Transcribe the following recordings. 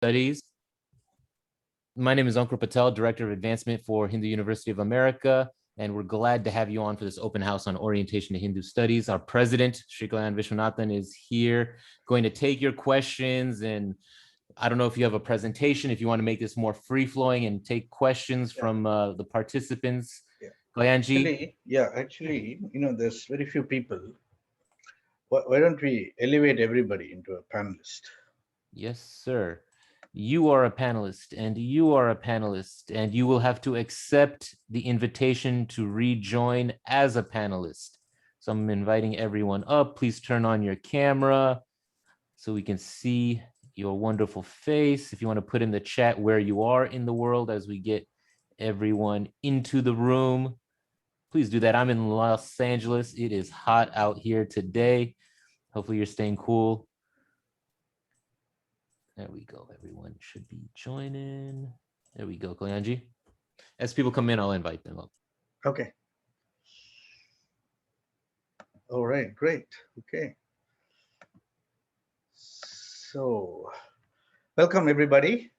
Studies. My name is Ankur Patel, Director of Advancement for Hindu University of America, and we're glad to have you on for this open house on orientation to Hindu studies. Our president, Sri Kalyan Vishwanathan, is here going to take your questions, and I don't know if you have a presentation, if you want to make this more free-flowing and take questions from the participants. Kalyanji? Actually, there's very few people. Why don't we elevate everybody into a panelist? Yes, sir. You are a panelist, and you are a panelist, and you will have to accept the invitation to rejoin as a panelist. So I'm inviting everyone up. Please turn on your camera so we can see your wonderful face. If you want to put in the chat where you are in the world as we get everyone into the room, please do that. I'm in Los Angeles. It is hot out here today. Hopefully you're staying cool. There we go. Everyone should be joining. There we go, Kalyanji. As people come in, I'll invite them up. Okay. All right, great. Okay. So, welcome everybody.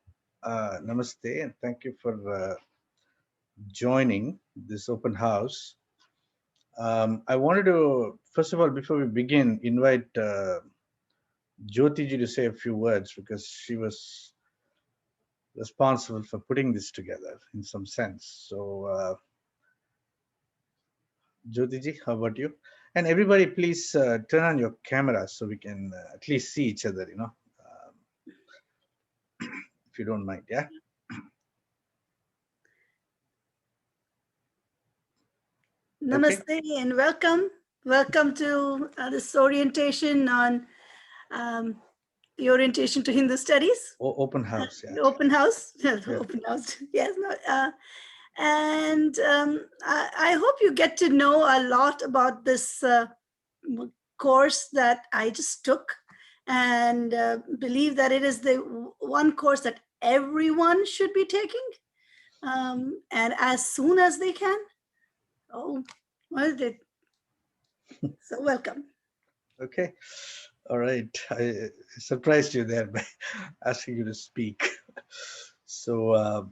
Namaste, and thank you for joining this open house. I wanted to, first of all, before we begin, invite Jati ji to say a few words because she was responsible for putting this together in some sense. So, Jati ji, how about you? And everybody, please turn on your camera so we can at least see each other, if you don't mind, yeah? Namaste and welcome. Welcome to this orientation on the orientation to Hindu studies. Open house, yeah. Open house, open house, yes. And I hope you get to know a lot about this course that I just took, and believe that it is the one course that everyone should be taking, and as soon as they can. Oh, well, they. So welcome. Okay. All right. I surprised you there by asking you to speak. So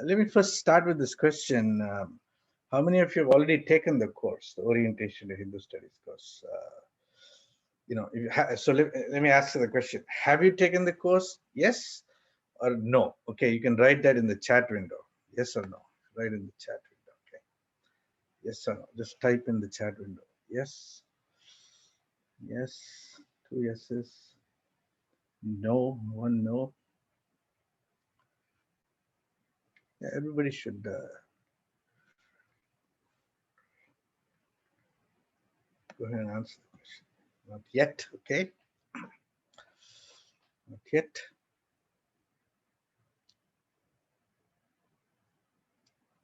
let me first start with this question. How many of you have already taken the course, the Orientation to Hindu Studies course? So let me ask you the question. Have you taken the course? Yes or no? Okay, you can write that in the chat window. Yes or no? Write in the chat window. Okay. Yes or no? Just type in the chat window. Yes. Yes. 2 yeses. No. 1 no. Yeah, everybody should. Go ahead and answer the question. Not yet. Okay. Not yet.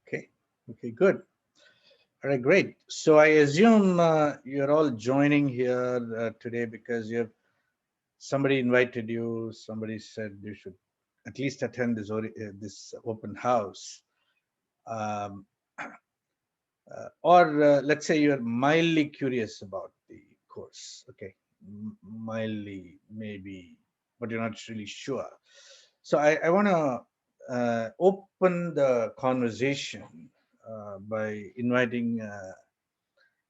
Okay. Okay. Good. All right, great. So I assume you're all joining here today because somebody invited you. Somebody said you should at least attend this open house, or let's say you're mildly curious about the course. Okay, mildly maybe, but you're not really sure. So I want to open the conversation by inviting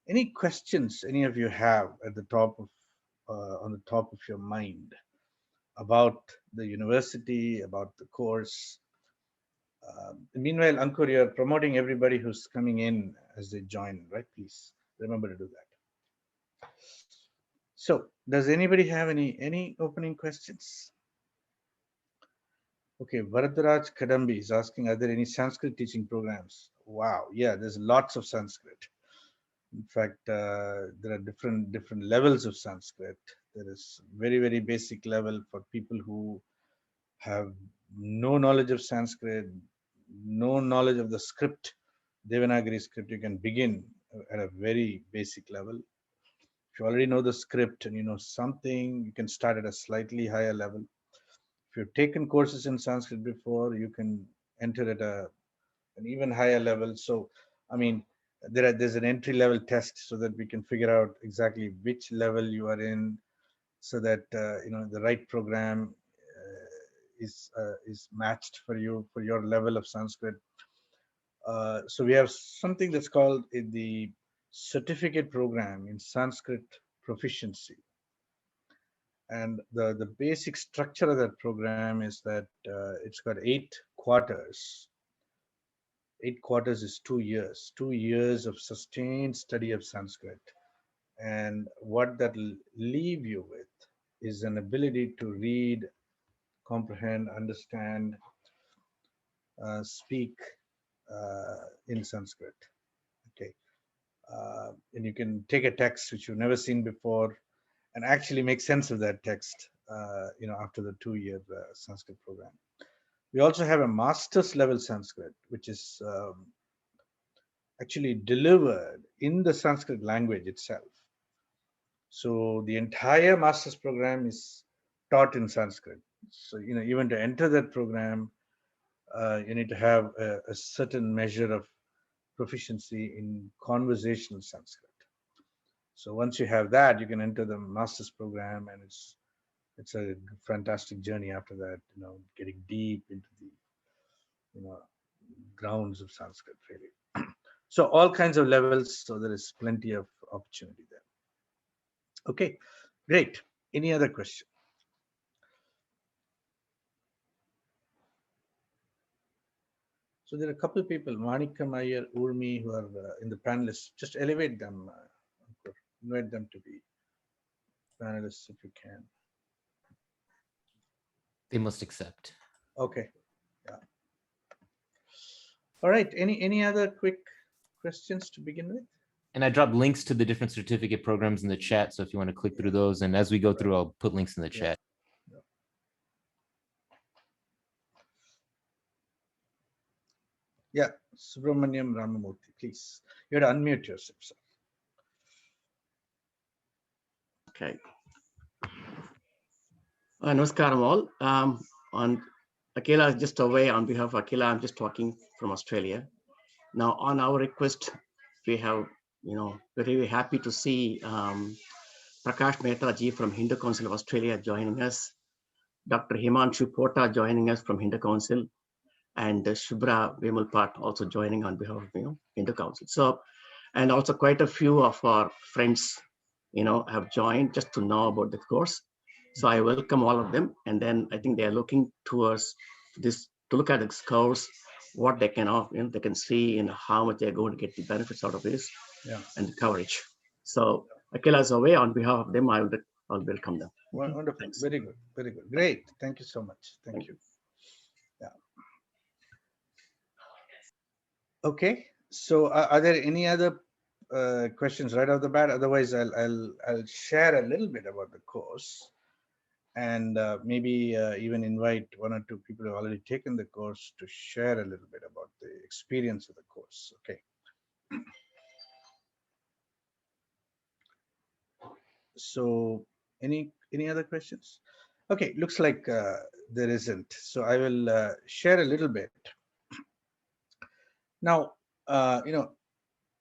any questions any of you have at the top of on the top of your mind about the university, about the course. Meanwhile, Ankur, you're promoting everybody who's coming in as they join, right? Please remember to do that. So, does anybody have any opening questions? Okay, Varadaraj Kadambi is asking, are there any Sanskrit teaching programs? Wow, yeah, there's lots of Sanskrit. In fact, there are different levels of Sanskrit. There is very basic level for people who have no knowledge of Sanskrit, no knowledge of the script, Devanagari script. You can begin at a very basic level. If you already know the script and you know something, you can start at a slightly higher level. If you've taken courses in Sanskrit before, you can enter at an even higher level. So, I mean, there's an entry level test so that we can figure out exactly which level you are in, so that the right program is matched for you for your level of Sanskrit. So we have something that's called the certificate program in Sanskrit proficiency, and the basic structure of that program is that it's got 8 quarters. 8 quarters is 2 years. 2 years of sustained study of Sanskrit, and what that will leave you with is an ability to read, comprehend, understand, speak in Sanskrit. Okay, and you can take a text which you've never seen before and actually make sense of that text. After the 2 year Sanskrit program, we also have a master's level Sanskrit, which is actually delivered in the Sanskrit language itself. So the entire master's program is taught in Sanskrit. So even to enter that program, you need to have a certain measure of proficiency in conversational Sanskrit. So once you have that, you can enter the master's program, and it's a fantastic journey after that. Getting deep into the grounds of Sanskrit, really. So all kinds of levels. So there is plenty of opportunity there. Okay, great. Any other question? So there are a couple of people, Manikam Iyer, Urmi, who are in the panelists. Just elevate them, invite them to be panelists if you can. They must accept. Okay, yeah. All right. Any other quick questions to begin with? And I dropped links to the different certificate programs in the chat. So if you want to click through those, and as we go through, I'll put links in the chat. Yeah, Subramaniam Ramamurthy, please. You have to unmute yourself, sir. Okay. Namaskaram all. On Akela is just away. On behalf of Akela, I'm just talking from Australia. Now, on our request, we have, we're really happy to see Prakash Mehta ji from Hindu Council of Australia joining us, Dr. Himanshu Pota joining us from Hindu Council, and Shubhra Vimalpat also joining on behalf of Hindu Council. So, and also quite a few of our friends, have joined just to know about the course. So I welcome all of them, and then I think they are looking towards this to look at this course, what they can they can see and how much they're going to get the benefits out of this, and the coverage. So Akela is away. On behalf of them, I'll welcome them. Wonderful. Thanks. Very good. Very good. Great. Thank you so much. Thank you. Yeah. Okay. So are there any other questions right off the bat? Otherwise, I'll share a little bit about the course, and maybe even invite one or two people who have already taken the course to share a little bit about the experience of the course. Okay. So any other questions? Okay, looks like there isn't. So I will share a little bit. Now,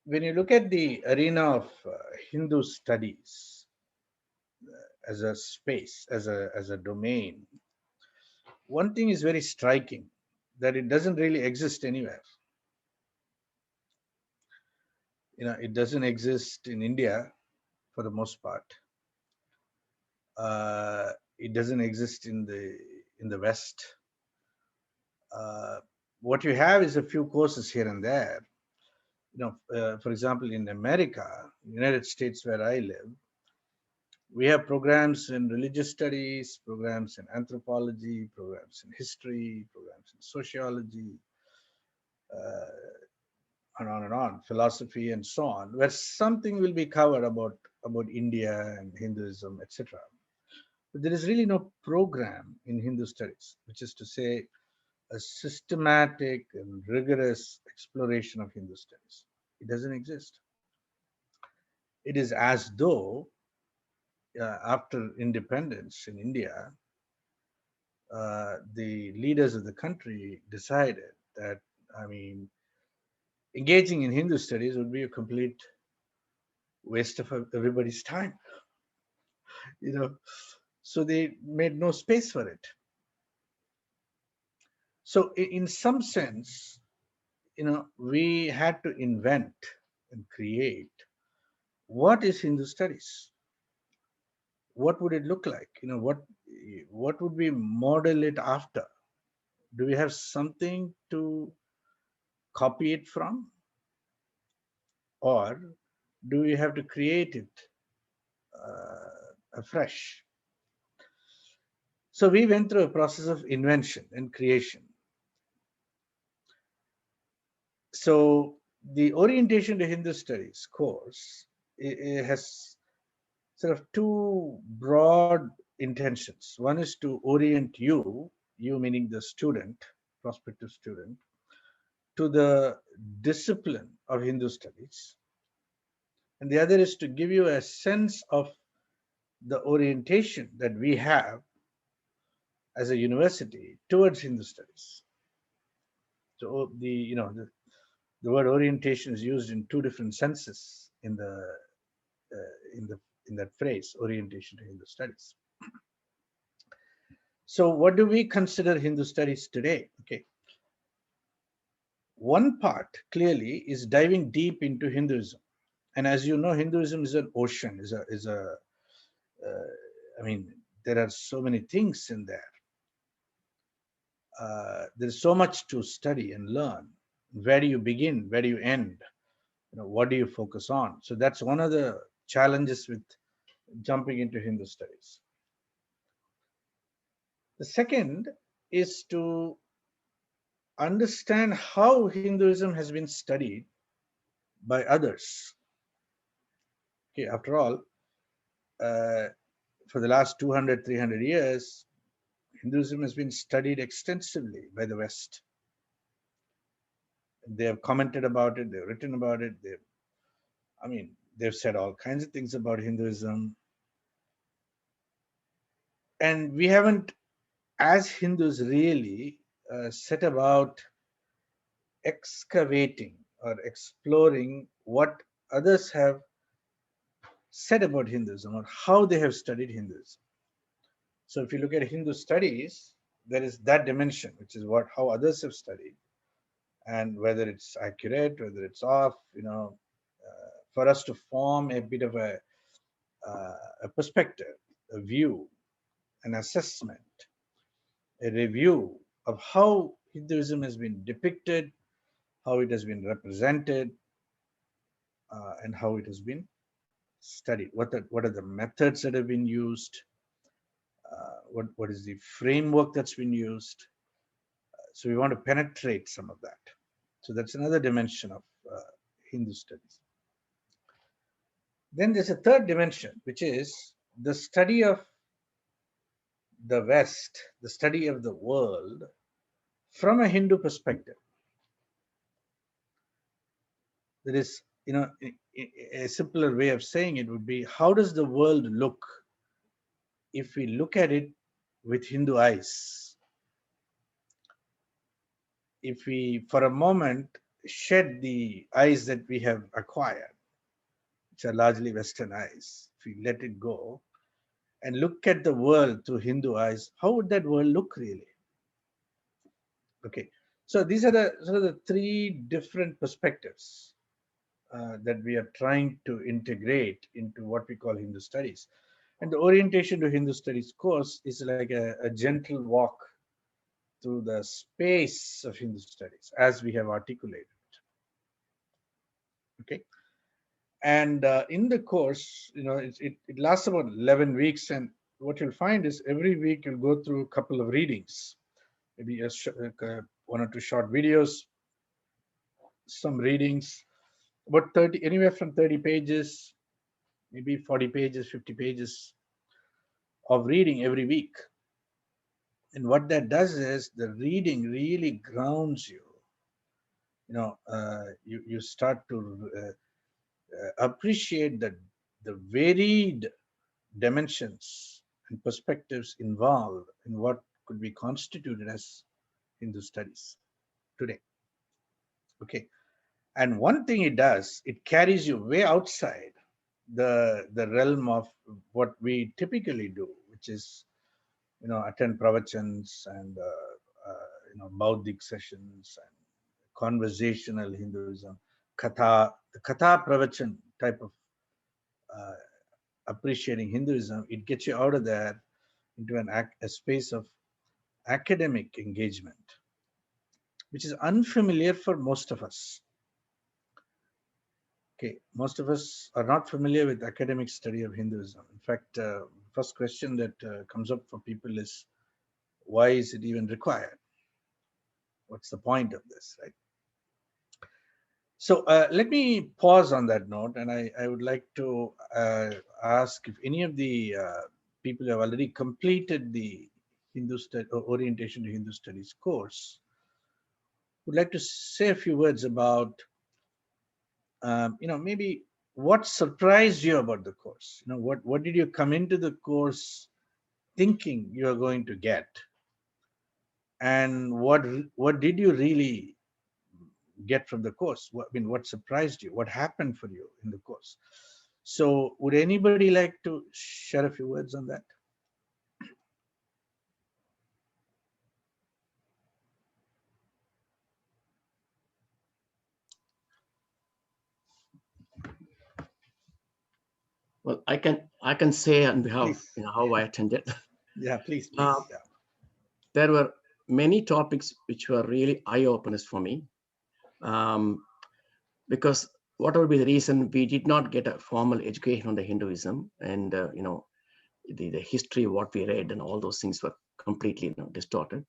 when you look at the arena of Hindu studies as a space, as a domain, one thing is very striking, that it doesn't really exist anywhere. It doesn't exist in India for the most part. It doesn't exist in the West. What you have is a few courses here and there. For example, in America, United States, where I live, we have programs in religious studies, programs in anthropology, programs in history, programs in sociology, and on, philosophy, and so on, where something will be covered about India and Hinduism, etc. But there is really no program in Hindu studies, which is to say, a systematic and rigorous exploration of Hindu studies. It doesn't exist. It is as though after independence in India, the leaders of the country decided that, engaging in Hindu studies would be a complete waste of everybody's time. So they made no space for it. So in some sense, we had to invent and create what is Hindu studies. What would it look like? What would we model it after? Do we have something to copy it from, or do we have to create it afresh? So we went through a process of invention and creation. So the orientation to Hindu studies course has sort of two broad intentions. One is to orient you meaning the student, prospective student, to the discipline of Hindu studies. And the other is to give you a sense of the orientation that we have as a university towards Hindu studies. So the word orientation is used in two different senses in that phrase, orientation to Hindu studies. So what do we consider Hindu studies today? Okay. One part clearly is diving deep into Hinduism. And as you know, Hinduism is an ocean, I mean, there are so many things in there. There's so much to study and learn. Where do you begin? Where do you end? What do you focus on? So that's one of the challenges with jumping into Hindu studies. The second is to understand how Hinduism has been studied by others. Okay, after all, for the last 200, 300 years, Hinduism has been studied extensively by the West. They have commented about it, they've written about it, they've said all kinds of things about Hinduism. And we haven't, as Hindus, really set about excavating or exploring what others have said about Hinduism or how they have studied Hinduism. So if you look at Hindu studies, there is that dimension, which is how others have studied, and whether it's accurate, whether it's off, for us to form a bit of a perspective, a view, an assessment, a review of how Hinduism has been depicted, how it has been represented, and how it has been studied. What are the methods that have been used? What is the framework that's been used? So we want to penetrate some of that. So that's another dimension of Hindu studies. Then there's a third dimension, which is the study of the West, the study of the world from a Hindu perspective. That is, a simpler way of saying it would be, how does the world look if we look at it with Hindu eyes? If we, for a moment, shed the eyes that we have acquired, which are largely Western eyes, if we let it go and look at the world through Hindu eyes, how would that world look really? Okay, so these are the sort of the three different perspectives that we are trying to integrate into what we call Hindu studies. And the orientation to Hindu studies course is like a gentle walk through the space of Hindu studies as we have articulated. Okay, and in the course, it lasts about 11 weeks, and what you'll find is every week you'll go through a couple of readings, maybe one or two short videos, some readings, about 30, anywhere from 30 pages, maybe 40 pages, 50 pages of reading every week. And what that does is the reading really grounds you. You start to appreciate the varied dimensions and perspectives involved in what could be constituted as Hindu studies today. Okay, and one thing it does, it carries you way outside the realm of what we typically do, which is attend pravachans and Bauddhic sessions and conversational Hinduism, Katha, the Katha Pravachan type of uh, appreciating Hinduism, it gets you out of there into a space of academic engagement, which is unfamiliar for most of us. Okay, most of us are not familiar with academic study of Hinduism. In fact, first question that comes up for people is, why is it even required? What's the point of this, right? So let me pause on that note, and I would like to ask if any of the people who have already completed the orientation to Hindu studies course would like to say a few words about, maybe what surprised you about the course. What did you come into the course thinking you are going to get, and what did you really get from the course? What surprised you? What happened for you in the course? So, would anybody like to share a few words on that? Well, I can say on behalf Please. how I attended. Yeah, please, please. Uh, Yeah. there were many topics which were really eye openers for me, because whatever be the reason, we did not get a formal education on the Hinduism, and the history what we read and all those things were completely distorted.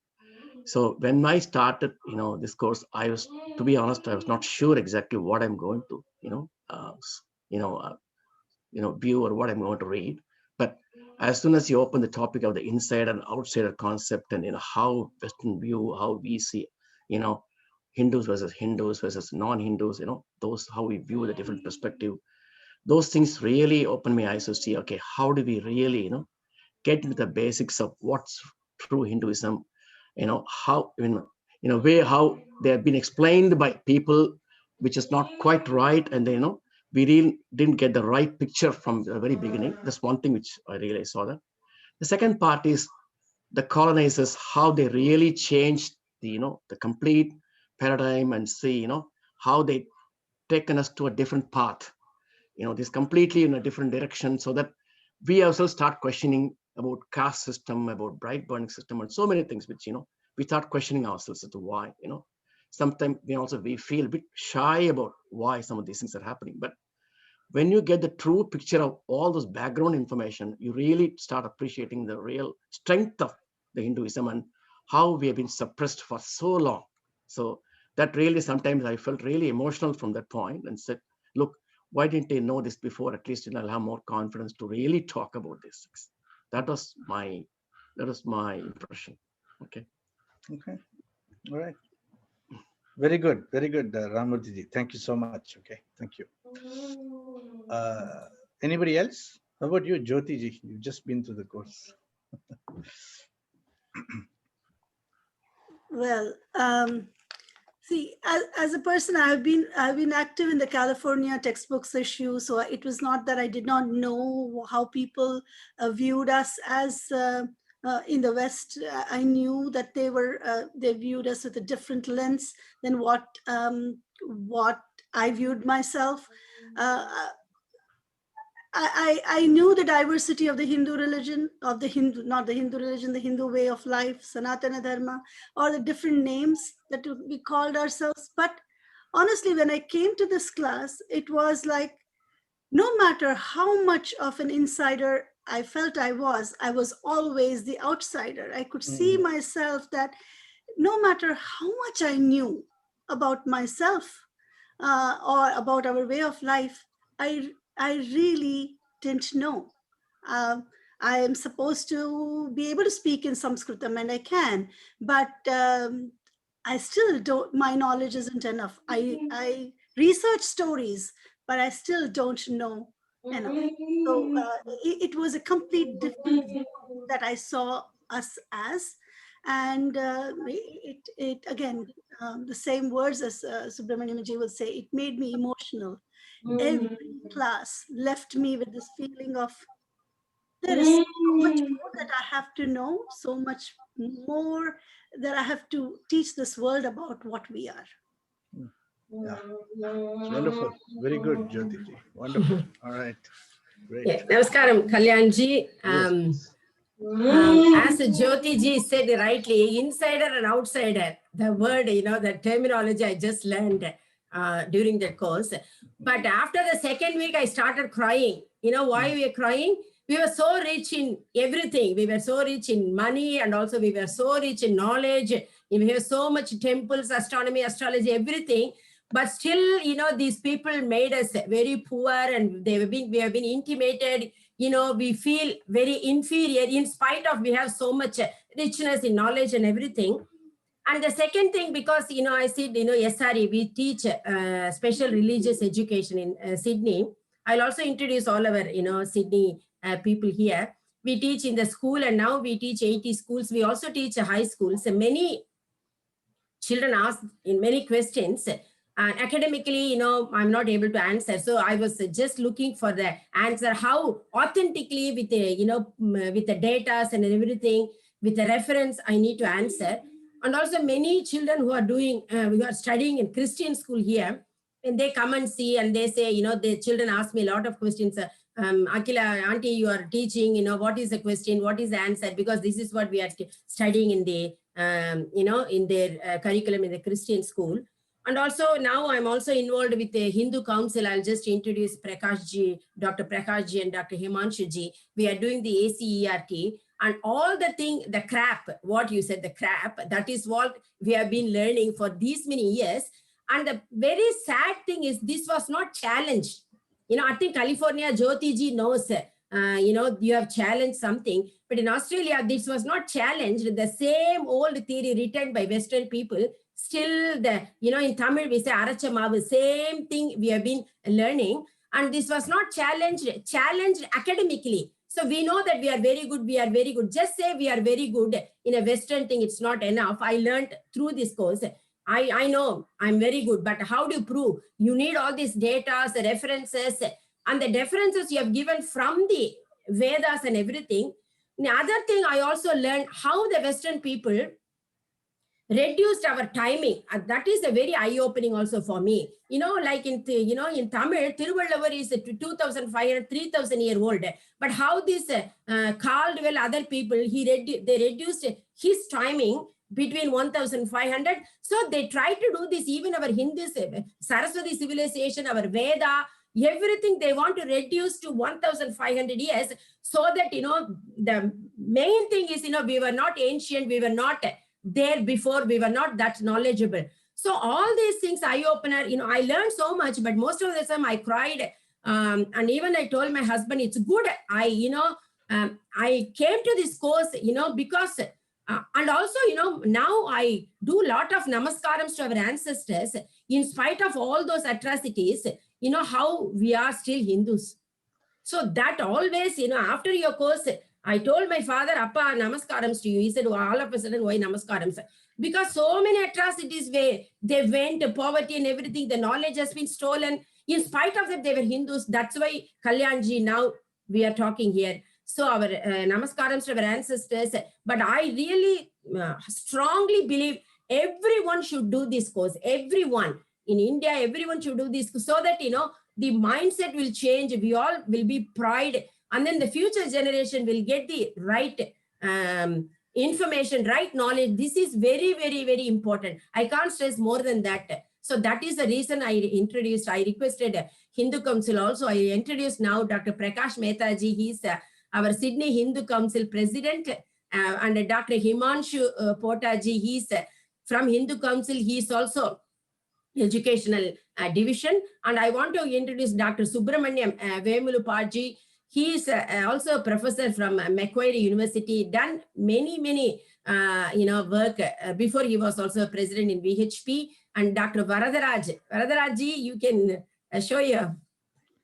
So when I started this course, I was, to be honest, I was not sure exactly what I'm going to you know uh, view or what I'm going to read. But as soon as you open the topic of the inside and outsider concept, and how Western view, how we see you know Hindus versus non-Hindus, those how we view the different perspective, those things really open my eyes to see, okay, how do we really get into the basics of what's true Hinduism, how in a way how they have been explained by people which is not quite right, and we really didn't get the right picture from the very beginning. That's one thing which I really saw. That the second part is the colonizers, how they really changed the complete paradigm, and see how they taken us to a different path, this completely in a different direction, so that we also start questioning about caste system, about bright burning system, and so many things which we start questioning ourselves as to why. Sometimes we feel a bit shy about why some of these things are happening. But when you get the true picture of all those background information, you really start appreciating the real strength of the Hinduism and how we have been suppressed for so long. So that really, sometimes I felt really emotional from that point, and said, look, why didn't they know this before? At least I'll have more confidence to really talk about this. That was my impression. Okay. Okay. All right. Very good. Very good, Ramurthy. Thank you so much. Okay. Thank you. Uh, Anybody else? How about you, Jyoti ji? You've just been through the course. Well, see, as a person, I've been active in the California textbooks issue. So it was not that I did not know how people viewed us as in the West. I knew that they viewed us with a different lens than what I viewed myself. Uh, I knew the diversity of the Hindu religion, of the Hindu, not the Hindu religion, the Hindu way of life, Sanatana Dharma, or the different names that we called ourselves. But honestly, when I came to this class, it was like, no matter how much of an insider I felt I was always the outsider. I could see myself that no matter how much I knew about myself or about our way of life, I really didn't know. Um, I am supposed to be able to speak in Sanskritam, and I can, but I still don't. My knowledge isn't enough. I research stories, but I still don't know enough. So it was a complete different view that I saw us as, and it again the same words as Subramaniam ji will say. It made me emotional. Every class left me with this feeling of there is so much more that I have to know, so much more that I have to teach this world about what we are. Yeah, it's wonderful. Very good, Jyoti ji. Wonderful. All right. Great. Yeah. Namaskaram, Kalyanji. Yes. As Jyoti ji said rightly, insider and outsider, the word, the terminology I just learned during that course. But after the second week, I started crying. You know why we are crying? We were so rich in everything. We were so rich in money, and also we were so rich in knowledge. We have so much temples, astronomy, astrology, everything. But still, these people made us very poor, and we have been intimated. We feel very inferior in spite of we have so much richness in knowledge and everything. And the second thing, because, I said, SRE, we teach special religious education in Sydney. I'll also introduce all our, Sydney people here. We teach in the school, and now we teach 80 schools. We also teach high schools. So many children ask in many questions. And academically, I'm not able to answer. So I was just looking for the answer, how authentically with the, with the data and everything, with the reference, I need to answer. And also many children who are studying in Christian school here, and they come and see, and they say, the children ask me a lot of questions. Akila, auntie, you are teaching, what is the question? What is the answer? Because this is what we are studying in the, in their curriculum in the Christian school. And also now I'm also involved with the Hindu Council. I'll just introduce Prakashji, Dr. Prakashji and Dr. Himanshuji. We are doing the ACERT, and all the crap, what you said, the crap, that is what we have been learning for these many years. And the very sad thing is this was not challenged. I think California, Jyoti ji knows, you have challenged something, but in Australia, this was not challenged. The same old theory written by Western people, still in Tamil, we say Arachamavu, same thing we have been learning. And this was not challenged academically. So we know that we are very good. Just say we are very good in a Western thing, it's not enough. I learned through this course. I know I'm very good, but how do you prove? You need all these data, the references, and the references you have given from the Vedas and everything. The other thing I also learned how the Western people reduced our timing. That is a very eye-opening also for me. Like in Tamil, Tiruvalluvar is 2,500, 3,000 year old. But how this Caldwell, other people, they reduced his timing between 1,500. So they try to do this, even our Hindus, Saraswati civilization, our Veda, everything they want to reduce to 1,500 years, so that, the main thing is, we were not ancient, we were not there before, we were not that knowledgeable. So all these things, eye-opener, I learned so much, but most of the time I cried. And even I told my husband, it's good. I came to this course, because, and also, now I do a lot of namaskarams to our ancestors, in spite of all those atrocities, how we are still Hindus. So that always, after your course, I told my father, Appa, namaskarams to you. He said, well, all of a sudden, why namaskarams? Because so many atrocities, they went, poverty and everything, the knowledge has been stolen. In spite of that, they were Hindus. That's why Kalyanji, now we are talking here. So our namaskarams to our ancestors. But I really strongly believe everyone should do this course. Everyone in India, everyone should do this, so that, the mindset will change. We all will be pride. And then the future generation will get the right information, right knowledge. This is very, very, very important. I can't stress more than that. So that is the reason I requested Hindu Council also. I introduced now Dr. Prakash Mehta ji. He's our Sydney Hindu Council president. And Dr. Himanshu Pota ji, he's from Hindu Council. He's also educational division. And I want to introduce Dr. Subramaniam Vemulupaji. He is also a professor from Macquarie University, done many work before. He was also a president in VHP. And Dr. Varadaraj, you can show your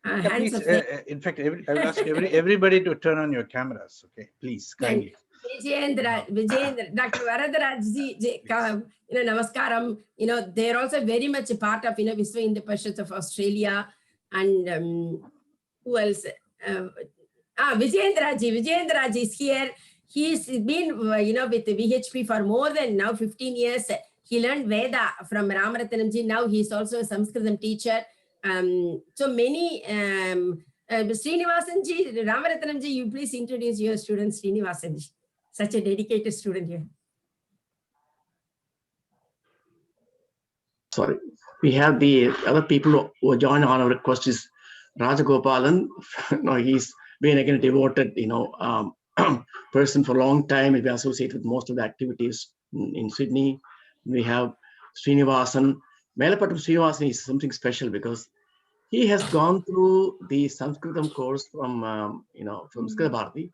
hands. Please, in fact, I will ask everybody to turn on your cameras. Okay, please, kindly. Vijayendra, Dr. Varadaraj, namaskaram. They're also very much a part of, Viswa Hindu Parishad of Australia. And who else? Vijayendra ji is here. He's been, with VHP for more than now 15 years. He learned Veda from Ramaratanamji. Now he's also a Sanskritam teacher. So many, Srinivasanji, Ramaratanamji, you please introduce your student Srinivasanji. Such a dedicated student here. Sorry, we have the other people who join on our request is Rajagopalan. No, he's been again a devoted, person for a long time. He's been associated with most of the activities in Sydney. We have Srinivasan. Melapatam Srinivasan is something special because he has gone through the Sanskritam course from Sanskrit Bharati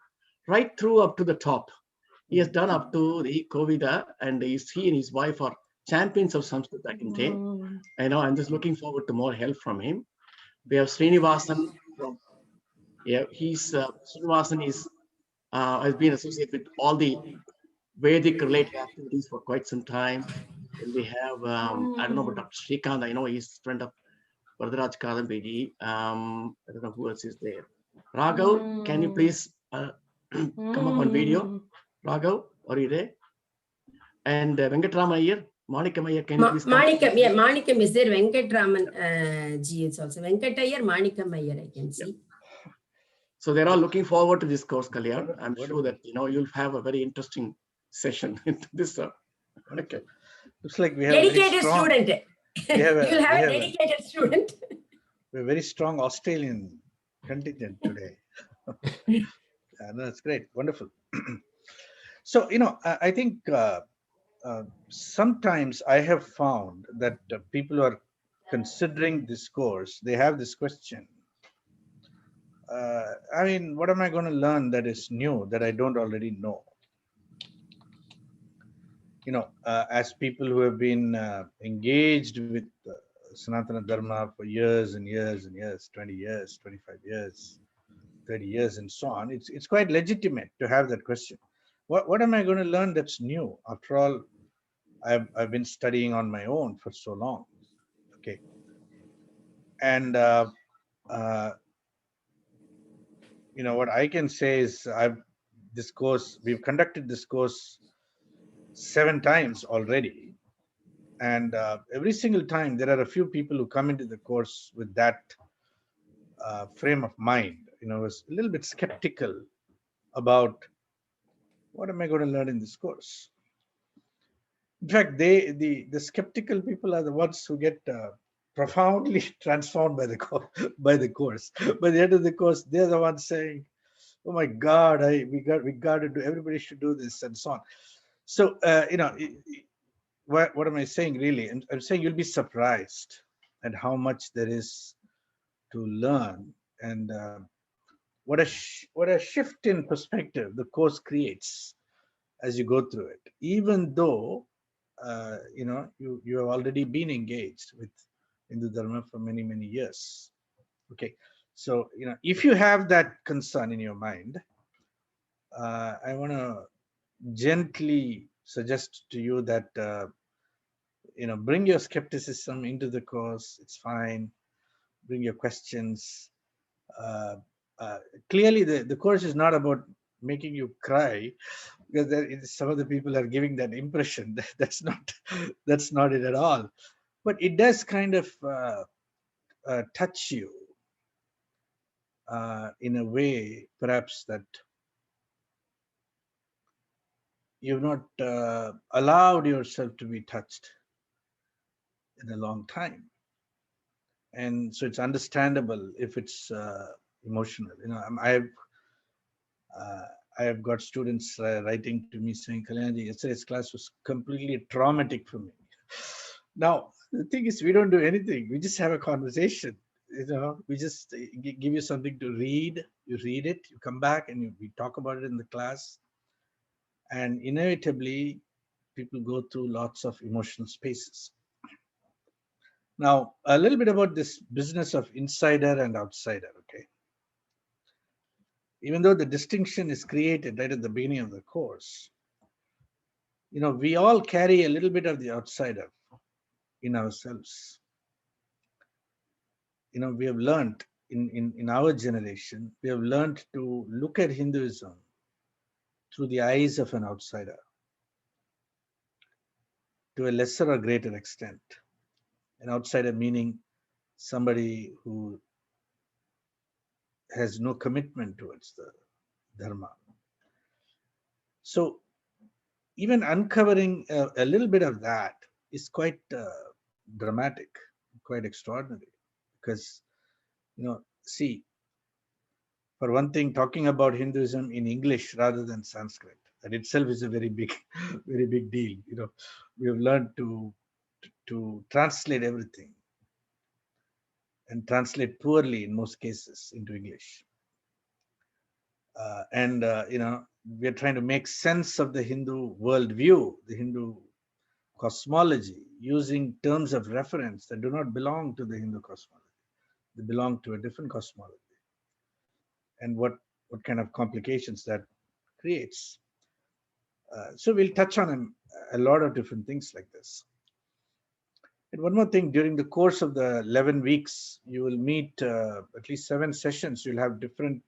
right through up to the top. He has done up to the Kovida, and he and his wife are champions of Sanskrit, I can say. I'm just looking forward to more help from him. We have Srinivasan from, Srinivasan has been associated with all the Vedic related activities for quite some time. And we have, I don't know about Dr. Srikanth, I know he's friend of Varadaraj Kadambiji. I don't know who else is there. Raghav, can you please come up on video? Raghav, are you there? And Venkatrama Iyer, Manikam Iyer, can you please come? Manikam, yeah, Manikam is there. Venkatraman G is also. Venkat Iyer, Manikam Iyer, I can see. Yeah. So they're all looking forward to this course, Kalyan. I'm sure that you'll have a very interesting session into this. Okay. Looks like we have dedicated student. You'll have a dedicated student. We're a very strong Australian contingent today. That's great. Wonderful. So, I think sometimes I have found that people who are considering this course, they have this question. What am I going to learn that is new that I don't already know? As people who have been engaged with Sanatana Dharma for years and years and years, 20 years, 25 years, 30 years, and so on, it's quite legitimate to have that question. What am I going to learn that's new? After all, I've been studying on my own for so long. Okay. And, what I can say is we've conducted this course 7 times already. And every single time there are a few people who come into the course with that frame of mind, was a little bit skeptical about what am I going to learn in this course. In fact, the skeptical people are the ones who get profoundly transformed by the course. By the end of the course, they're the ones saying, "Oh my God, we got to do. Everybody should do this," and so on. So what am I saying really? I'm saying you'll be surprised at how much there is to learn, and what a shift in perspective the course creates as you go through it, even though you have already been engaged with Hindu Dharma for many years. Okay, so if you have that concern in your mind, I want to gently suggest to you that bring your skepticism into the course. It's fine. Bring your questions. Clearly, the course is not about making you cry, because some of the people are giving that impression. That's not it at all. But it does kind of touch you in a way, perhaps, that you've not allowed yourself to be touched in a long time. And so it's understandable if it's emotional. I have got students writing to me saying, "Kalyanji, yesterday's class was completely traumatic for me." Now, the thing is, we don't do anything. We just have a conversation. We just give you something to read. You read it, you come back, and we talk about it in the class. And inevitably, people go through lots of emotional spaces. Now, a little bit about this business of insider and outsider, okay? Even though the distinction is created right at the beginning of the course, we all carry a little bit of the outsider in ourselves. We have learned in our generation, we have learned to look at Hinduism through the eyes of an outsider to a lesser or greater extent. An outsider meaning somebody who has no commitment towards the Dharma. So even uncovering a little bit of that is quite dramatic, quite extraordinary, because, see, for one thing, talking about Hinduism in English rather than Sanskrit, that itself is a very big, very big deal. We have learned to translate everything, and translate poorly in most cases into English. We are trying to make sense of the Hindu worldview, the Hindu cosmology, using terms of reference that do not belong to the Hindu cosmology. They belong to a different cosmology. And what kind of complications that creates. So we'll touch on a lot of different things like this. And one more thing, during the course of the 11 weeks, you will meet at least 7 sessions. You'll have different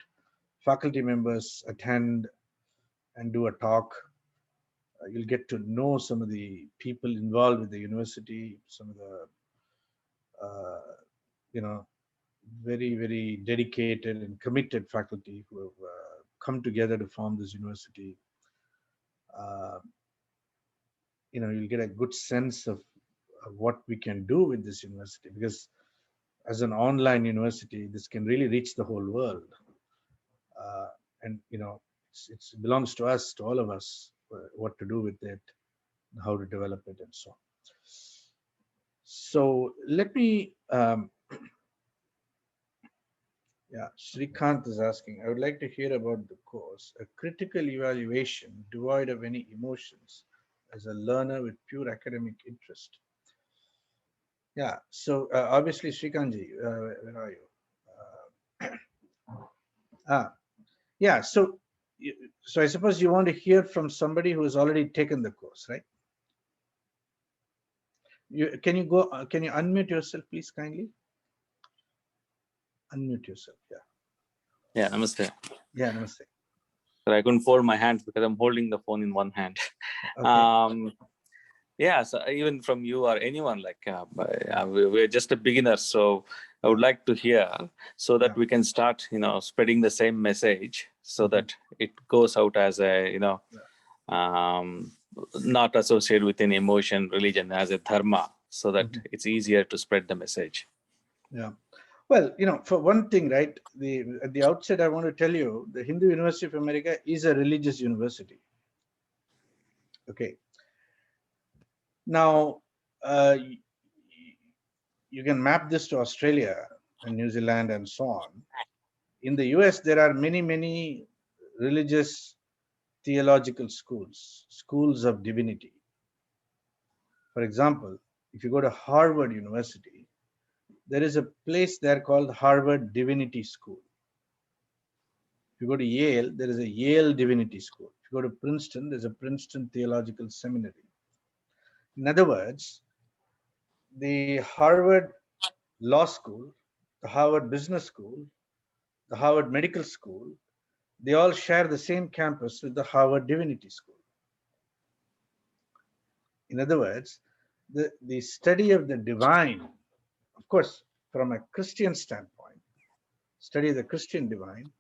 faculty members attend and do a talk. You'll get to know some of the people involved with the university, some of the, very, very dedicated and committed faculty who have come together to form this university. You'll get a good sense of what we can do with this university, because as an online university, this can really reach the whole world. And it belongs to us, to all of us, what to do with it, how to develop it, and so on. So let me, Srikant is asking, I would like to hear about the course, a critical evaluation devoid of any emotions as a learner with pure academic interest. Yeah, so obviously, Srikantji, where are you? Yeah, so I suppose you want to hear from somebody who has already taken the course, right? Can you unmute yourself, please, kindly? Unmute yourself, yeah. Yeah, namaste. Yeah, namaste. So I couldn't fold my hands because I'm holding the phone in one hand. Okay. Yeah, so even from you or anyone, we're just a beginner, so I would like to hear so that we can start, spreading the same message so that it goes out as a, not associated with any emotion, religion, as a dharma, so that it's easier to spread the message. Yeah. Well, for one thing, right, at the outset, I want to tell you, the Hindu University of America is a religious university. Okay. Now, you can map this to Australia and New Zealand and so on. In the US, there are many, many religious theological schools of divinity. For example, if you go to Harvard University, there is a place there called Harvard Divinity School. If you go to Yale, there is a Yale Divinity School. If you go to Princeton, there's a Princeton Theological Seminary. In other words, the Harvard Law School, the Harvard Business School, the Harvard Medical School, they all share the same campus with the Harvard Divinity School. In other words, the study of the divine, of course, from a Christian standpoint, study of the Christian divine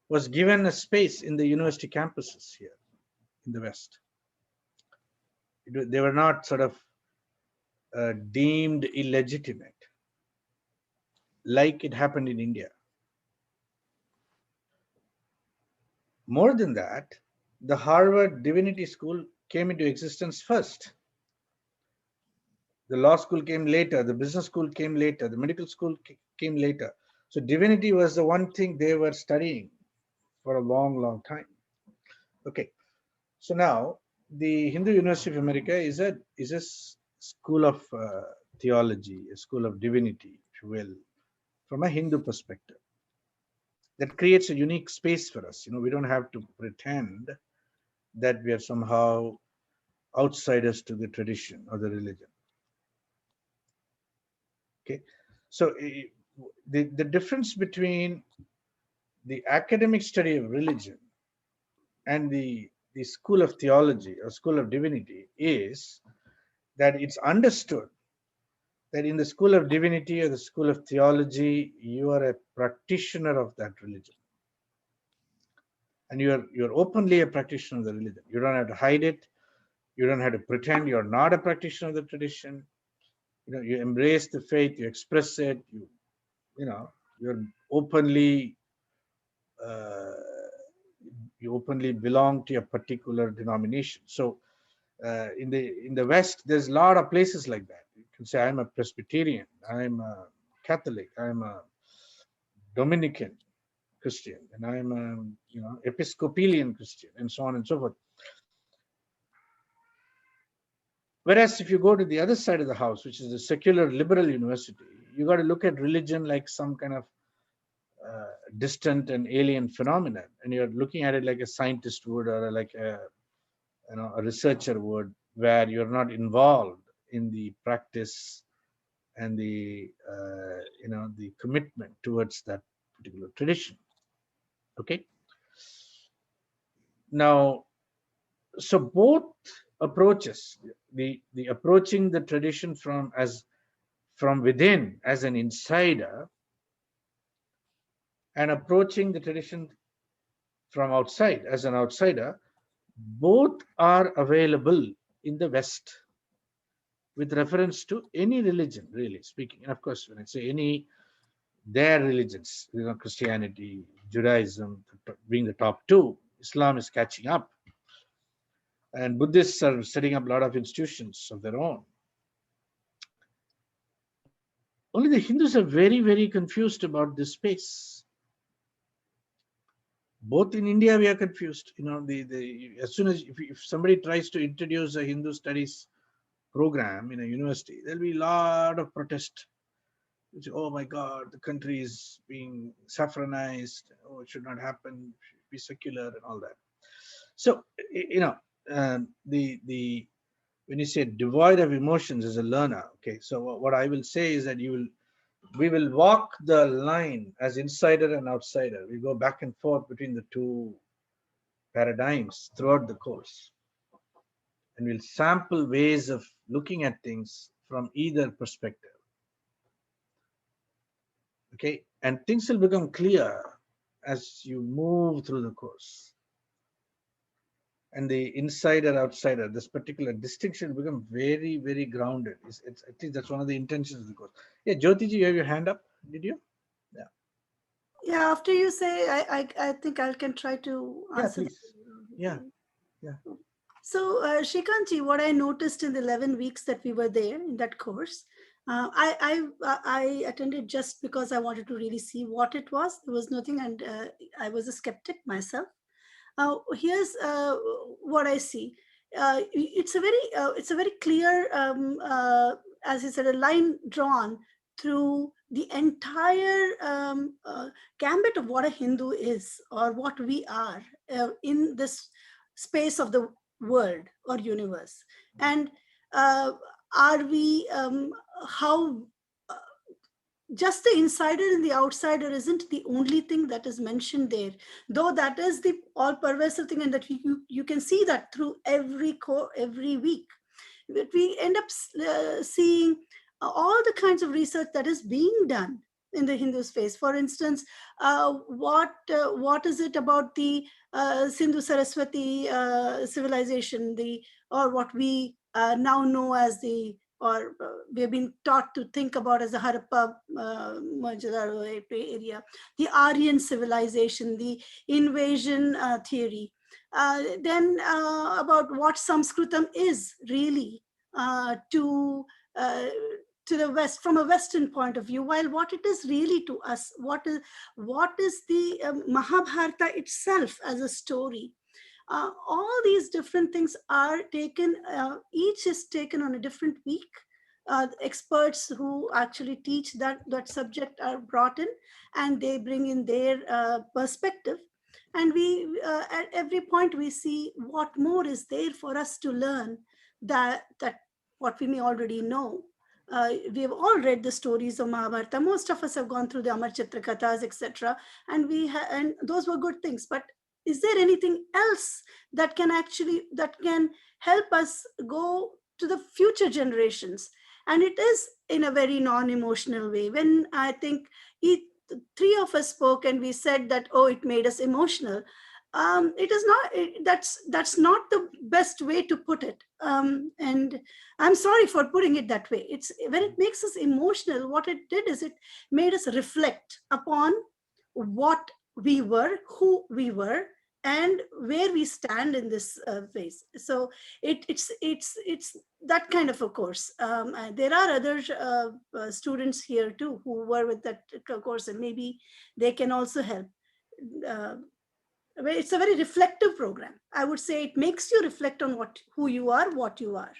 was given a space in the university campuses here in the West. They were not sort of deemed illegitimate, like it happened in India. More than that, the Harvard Divinity School came into existence first. The law school came later, the business school came later, the medical school came later. So divinity was the one thing they were studying for a long, long time. Okay, so now the Hindu University of America is a school of theology, a school of divinity, if you will, from a Hindu perspective. That creates a unique space for us. We don't have to pretend that we are somehow outsiders to the tradition or the religion. Okay, so the difference between the academic study of religion and the school of theology or school of divinity is that it's understood that in the school of divinity or the school of theology, you are a practitioner of that religion. And you're openly a practitioner of the religion. You don't have to hide it. You don't have to pretend you're not a practitioner of the tradition. You embrace the faith, you express it, you're openly uh, you openly belong to a particular denomination. So in the West, there's a lot of places like that. You can say, I'm a Presbyterian, I'm a Catholic, I'm a Dominican Christian, and I'm a Episcopalian Christian, and so on and so forth. Whereas if you go to the other side of the house, which is the secular liberal university, you got to look at religion like some kind of distant and alien phenomenon, and you're looking at it like a scientist would, or like a researcher would, where you're not involved in the practice and the the commitment towards that particular tradition. Okay. Now, so both approaches, the approaching the tradition from within as an insider, and approaching the tradition from outside as an outsider, both are available in the West with reference to any religion, really speaking. And of course, when I say any, their religions, Christianity, Judaism being the top two, Islam is catching up, and Buddhists are setting up a lot of institutions of their own. Only the Hindus are very, very confused about this space. Both in India, we are confused. As soon as if somebody tries to introduce a Hindu studies program in a university, there'll be a lot of protest. Oh my God, the country is being saffronized. Oh, it should not happen. It should be secular and all that. So the when you say devoid of emotions as a learner, okay. So what I will say is that we will walk the line as insider and outsider. We go back and forth between the two paradigms throughout the course, and we'll sample ways of looking at things from either perspective. Okay, and things will become clear as you move through the course. And the insider outsider, this particular distinction will become very, very grounded. I think that's one of the intentions of the course. Yeah, Jyoti ji, you have your hand up, did you? Yeah. Yeah, after you say, I think I can try to answer. Yeah, please. Yeah. So, Shrikantji, what I noticed in the 11 weeks that we were there in that course, I attended just because I wanted to really see what it was. There was nothing, and I was a skeptic myself. Here's what I see. It's a very clear, as you said, a line drawn through the entire gambit of what a Hindu is or what we are in this space of the world or universe. And are we, how just the insider and the outsider isn't the only thing that is mentioned there, though that is the all pervasive thing, and that you can see that through every week. But we end up seeing all the kinds of research that is being done in the Hindu space. For instance, what is it about the Sindhu Saraswati civilization, or what we now know as or we have been taught to think about as the Harappa Mohenjo-daro area, the Aryan civilization, the invasion theory. Then about what Sanskritam is really to the West, from a Western point of view, while what it is really to us, what is the Mahabharata itself as a story. All these different things are taken, each is taken on a different week. Experts who actually teach that subject are brought in, and they bring in their perspective. And we, at every point, we see what more is there for us to learn, that what we may already know. We have all read the stories of Mahabharata. Most of us have gone through the Amar Chitra Kathas, etc. And and those were good things. But is there anything else that can help us go to the future generations? And it is in a very non-emotional way. When I think three of us spoke and we said that, oh, it made us emotional. It is not. That's not the best way to put it. And I'm sorry for putting it that way. It's when it makes us emotional. What it did is it made us reflect upon what we were, who we were, and where we stand in this phase. So it's that kind of a course. There are other students here too who were with that course, and maybe they can also help. It's a very reflective program. I would say it makes you reflect on who you are, what you are.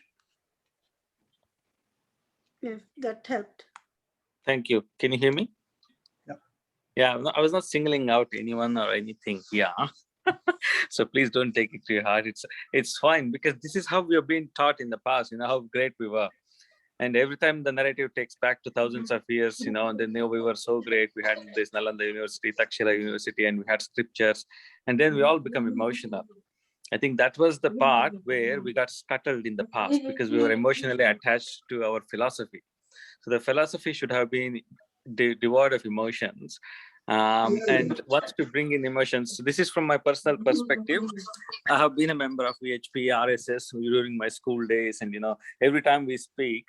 If that helped. Thank you. Can you hear me? Yeah. Yeah, no, I was not singling out anyone or anything. Yeah. So please don't take it to your heart. It's fine, because this is how we have been taught in the past, how great we were. And every time the narrative takes back to thousands of years, and then we were so great. We had this Nalanda University, Takshila University, and we had scriptures. And then we all become emotional. I think that was the part where we got scuttled in the past, because we were emotionally attached to our philosophy. So the philosophy should have been devoid of emotions. And once we bring in emotions, so this is from my personal perspective. I have been a member of VHP, RSS during my school days. And, every time we speak,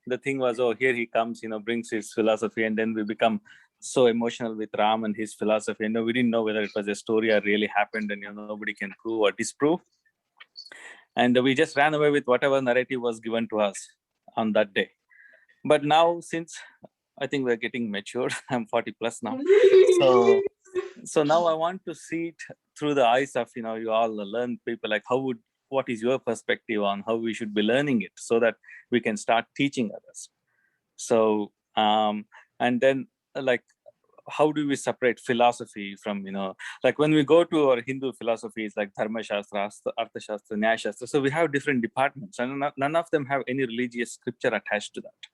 the thing was, oh, here he comes, brings his philosophy. And then we become so emotional with Ram and his philosophy. We didn't know whether it was a story or really happened, and nobody can prove or disprove. And we just ran away with whatever narrative was given to us on that day. But now, since I think we're getting mature, I'm 40 plus now. So now I want to see it through the eyes of, you all learn people, like what is your perspective on how we should be learning it, so that we can start teaching others. So, and then like, how do we separate philosophy from, like when we go to our Hindu philosophies like Dharma Shastra, Artha Shastra, Nyaya Shastra, so we have different departments, and none of them have any religious scripture attached to that.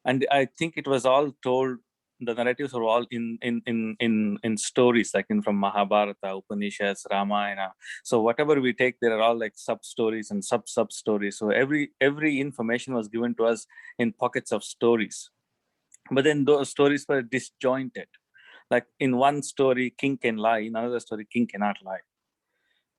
And I think it was all told, the narratives are all in stories, like from Mahabharata, Upanishads, Ramayana. So whatever we take, there are all like sub-stories and sub-stories. So every information was given to us in pockets of stories. But then those stories were disjointed. Like in one story, king can lie. In another story, king cannot lie.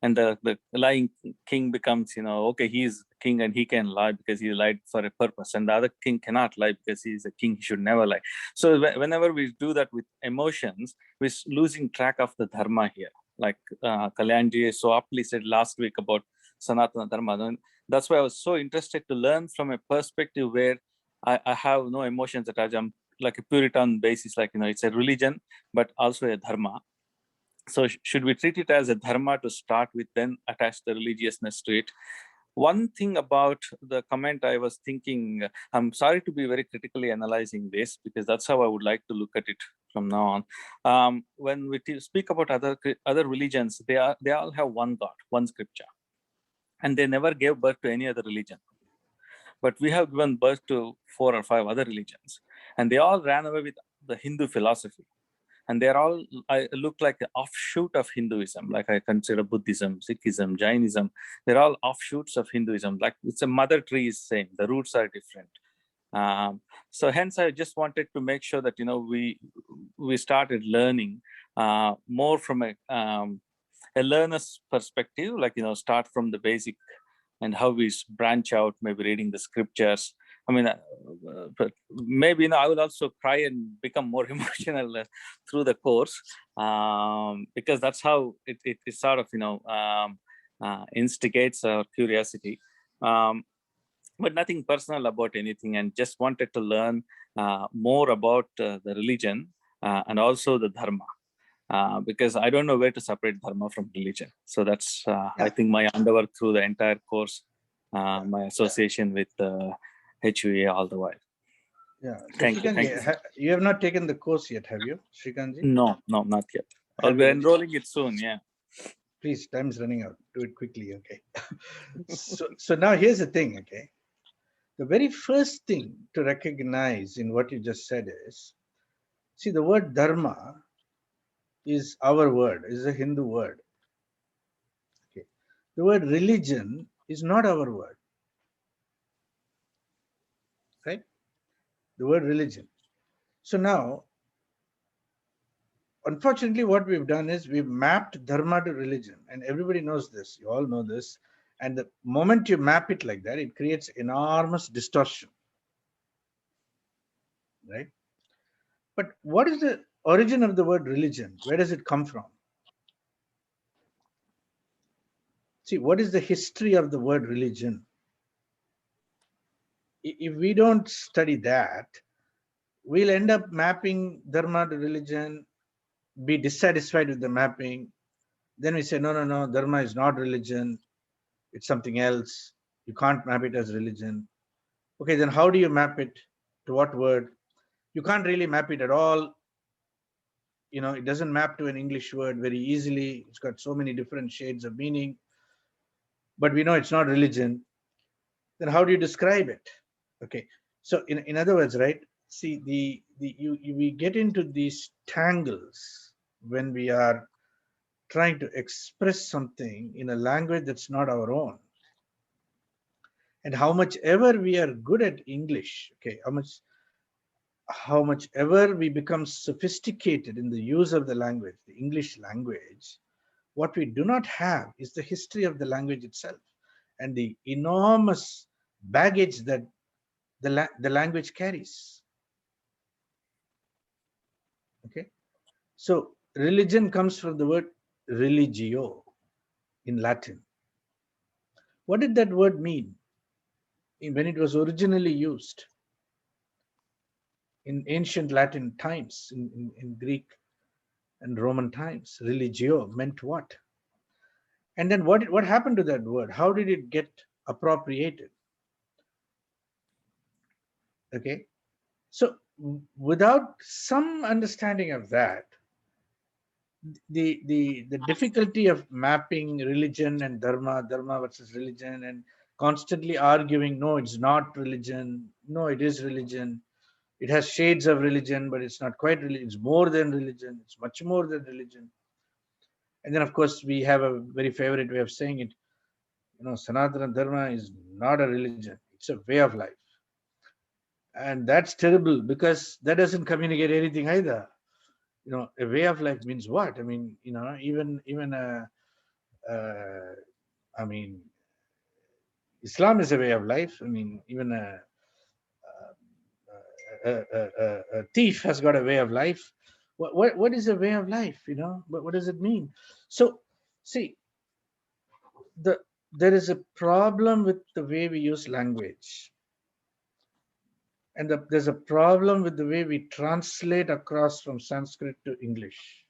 And the lying king becomes, okay, he's king and he can lie because he lied for a purpose. And the other king cannot lie because he's a king, he should never lie. So whenever we do that with emotions, we're losing track of the dharma here. Like Kalyanji so aptly said last week about Sanatana Dharma. And that's why I was so interested to learn from a perspective where I have no emotions attached. I'm like a Puritan basis, like, it's a religion, but also a dharma. So should we treat it as a dharma to start with, then attach the religiousness to it? One thing about the comment I was thinking, I'm sorry to be very critically analyzing this, because that's how I would like to look at it from now on. When we speak about other religions, they all have one God, one scripture, and they never gave birth to any other religion. But we have given birth to 4 or 5 other religions, and they all ran away with the Hindu philosophy. And they're all, I look like an offshoot of Hinduism. Like I consider Buddhism, Sikhism, Jainism. They're all offshoots of Hinduism. Like it's a mother tree is same. The roots are different. So hence, I just wanted to make sure that we started learning more from a learner's perspective. Like start from the basic, and how we branch out, maybe reading the scriptures. I mean, but maybe I will also try and become more emotional through the course, because that's how it sort of instigates our curiosity, but nothing personal about anything, and just wanted to learn more about the religion and also the dharma. Because I don't know where to separate dharma from religion. So that's, I think, my underwork through the entire course, my association with HUA all the while. Yeah. So Thank you. You have not taken the course yet, have you, Srikanji? No, not yet. I'll be enrolling it soon. Yeah. Please, time's running out. Do it quickly, okay? So now here's the thing, okay? The very first thing to recognize in what you just said is, see, the word dharma is our word, is a Hindu word. Okay. The word religion is not our word, right? The word religion. So now, unfortunately, what we've done is we've mapped dharma to religion, and everybody knows this. You all know this. And the moment you map it like that, it creates enormous distortion, right? But what is the origin of the word religion? Where does it come from? See, what is the history of the word religion? If we don't study that, we'll end up mapping dharma to religion, be dissatisfied with the mapping. Then we say, no, no, no, dharma is not religion. It's something else. You can't map it as religion. Okay, then how do you map it? To what word? You can't really map it at all. You know, it doesn't map to an English word very easily. It's got so many different shades of meaning. But we know it's not religion. Then how do you describe it? Okay, so in other words, right? See, we get into these tangles when we are trying to express something in a language that's not our own. And how much ever we are good at English, okay, how much ever we become sophisticated in the use of the language, the English language, what we do not have is the history of the language itself and the enormous baggage that the language carries. Okay, so religion comes from the word religio in Latin. What did that word mean when it was originally used in ancient Latin times, in Greek and Roman times? Religio meant what? And then what happened to that word? How did it get appropriated? Okay, so without some understanding of that, the difficulty of mapping religion and dharma versus religion, and constantly arguing, no, it's not religion, no, it is religion, it has shades of religion, but it's not quite religion, it's more than religion, it's much more than religion. And then of course we have a very favorite way of saying it, Sanatana Dharma is not a religion, it's a way of life. And that's terrible because that doesn't communicate anything either. A way of life means what? I mean, even I mean, Islam is a way of life. I mean, even a thief has got a way of life. What is a way of life? What does it mean? So, see, there is a problem with the way we use language, and there's a problem with the way we translate across from Sanskrit to English,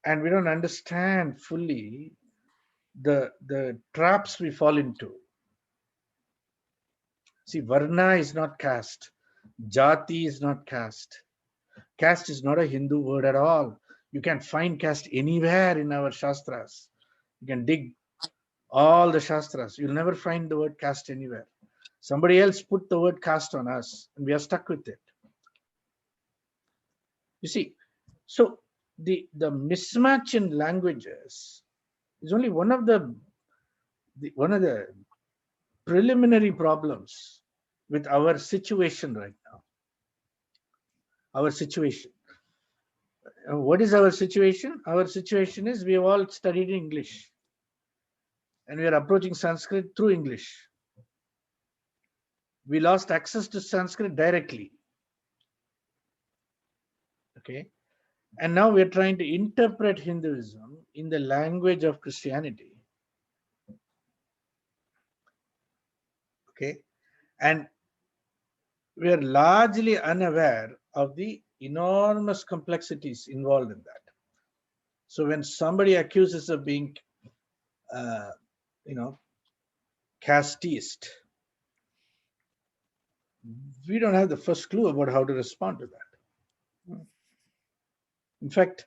and we don't understand fully the traps we fall into. See, Varna is not caste. Jati is not caste. Caste is not a Hindu word at all. You can find caste anywhere in our Shastras. You can dig all the Shastras. You'll never find the word caste anywhere. Somebody else put the word caste on us, and we are stuck with it. You see, so the mismatch in languages is only one of the preliminary problems with our situation right now. Our situation. What is our situation? Our situation is we have all studied English and we are approaching Sanskrit through English. We lost access to Sanskrit directly. Okay. And now we are trying to interpret Hinduism in the language of Christianity. Okay. And we are largely unaware of the enormous complexities involved in that. So when somebody accuses of being, casteist, we don't have the first clue about how to respond to that. In fact,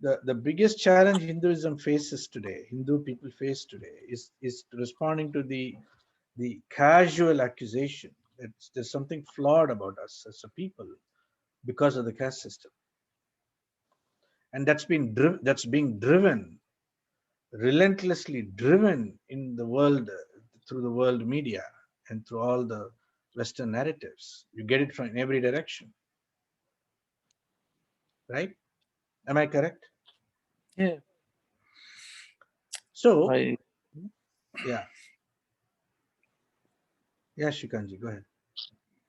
the biggest challenge Hinduism faces today, Hindu people face today, is responding to the casual accusation that there's something flawed about us as a people because of the caste system. and that's being driven, relentlessly driven in the world, through the world media and through all the Western narratives. You get it from in every direction, right? Am I correct? Yeah. So, I yeah, yeah, Shikanji, go ahead.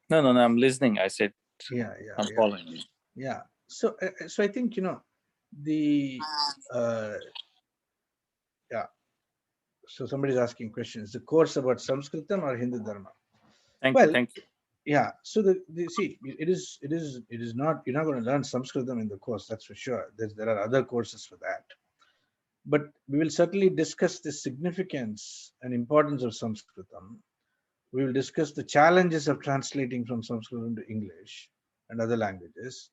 no. I'm listening. I said Yeah, I'm yeah, following you. yeah. So, so I think the yeah. So somebody's asking questions. The course about Sanskritam or Hindu Dharma? Thank you. Well, Thank you. yeah. So see, it is not. You're not going to learn Sanskritam in the course. That's for sure. There are other courses for that. But we will certainly discuss the significance and importance of Sanskritam. We will discuss the challenges of translating from Sanskrit into English and other languages.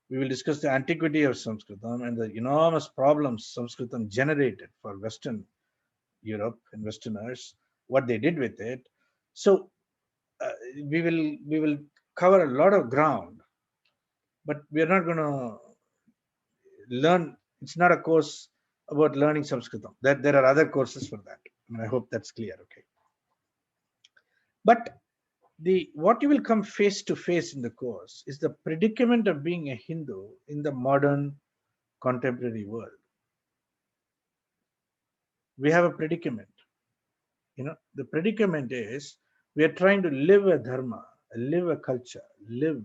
We will discuss the antiquity of Sanskritam and the enormous problems Sanskritam generated for Western Europe and Westerners, what they did with it. So we will cover a lot of ground, but we are not going to learn. It's not a course about learning Sanskritam. That there are other courses for that. I hope that's clear. Okay, but the what you will come face to face in the course is the predicament of being a Hindu in the modern contemporary world. We have a predicament. The predicament is we are trying to live a dharma, live a culture, live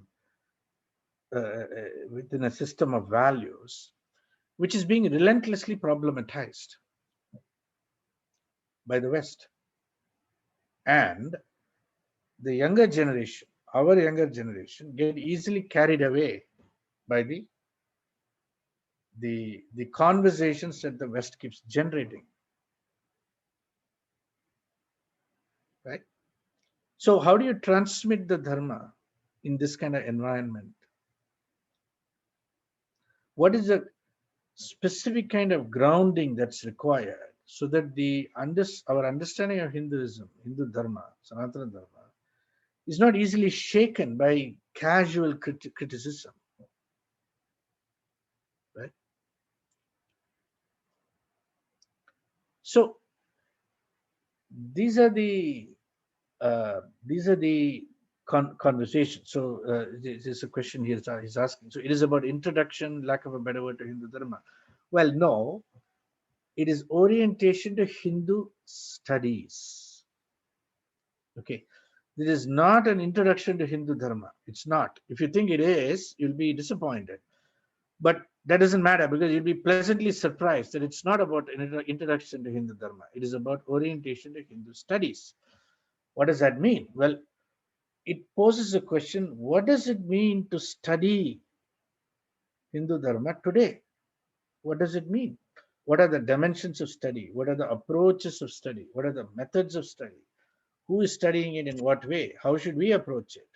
within a system of values, which is being relentlessly problematized by the West. And the younger generation, our younger generation, get easily carried away by the conversations that the West keeps generating. Right? So how do you transmit the dharma in this kind of environment? What is the specific kind of grounding that's required so that our understanding of Hinduism, Hindu Dharma, Sanatana Dharma, is not easily shaken by casual criticism, right? So these are the conversations. So there's a question here he's asking. So it is about introduction, lack of a better word, to Hindu Dharma. Well, no, it is orientation to Hindu studies. Okay, this is not an introduction to Hindu Dharma. It's not. If you think it is, you'll be disappointed. But that doesn't matter, because you'll be pleasantly surprised that it's not about an introduction to Hindu Dharma. It is about orientation to Hindu studies. What does that mean? Well, it poses a question: what does it mean to study Hindu Dharma today? What does it mean? What are the dimensions of study? What are the approaches of study? What are the methods of study? Who is studying it in what way? How should we approach it?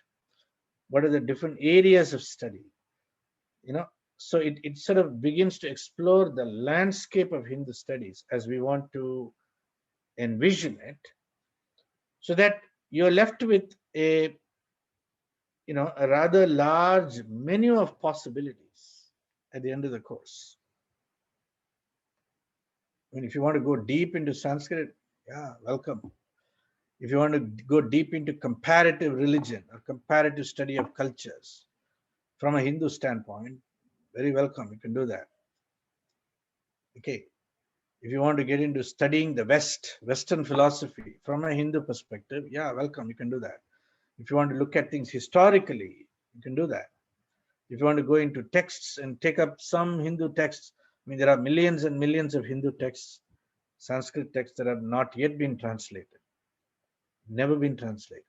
What are the different areas of study? So it sort of begins to explore the landscape of Hindu studies as we want to envision it, so that you're left with a rather large menu of possibilities at the end of the course. If you want to go deep into Sanskrit, yeah, welcome. If you want to go deep into comparative religion or comparative study of cultures from a Hindu standpoint, very welcome. You can do that. Okay. If you want to get into studying the Western philosophy from a Hindu perspective, yeah, welcome. You can do that. If you want to look at things historically, you can do that. If you want to go into texts and take up some Hindu texts, there are millions and millions of Hindu texts, Sanskrit texts, that have not yet been translated, never been translated.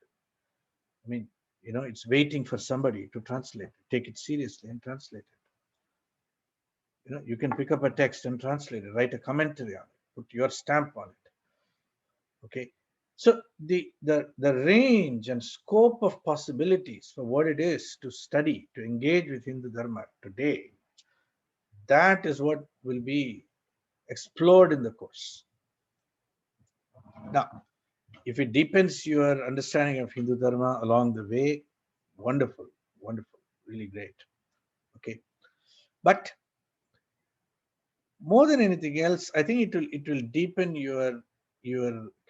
It's waiting for somebody to translate it, take it seriously and translate it. You can pick up a text and translate it, write a commentary on it, put your stamp on it. Okay. So the range and scope of possibilities for what it is to study, to engage with Hindu Dharma today, that is what will be explored in the course. Now, if it deepens your understanding of Hindu Dharma along the way, wonderful, wonderful, really great. Okay. But more than anything else, I think it will deepen your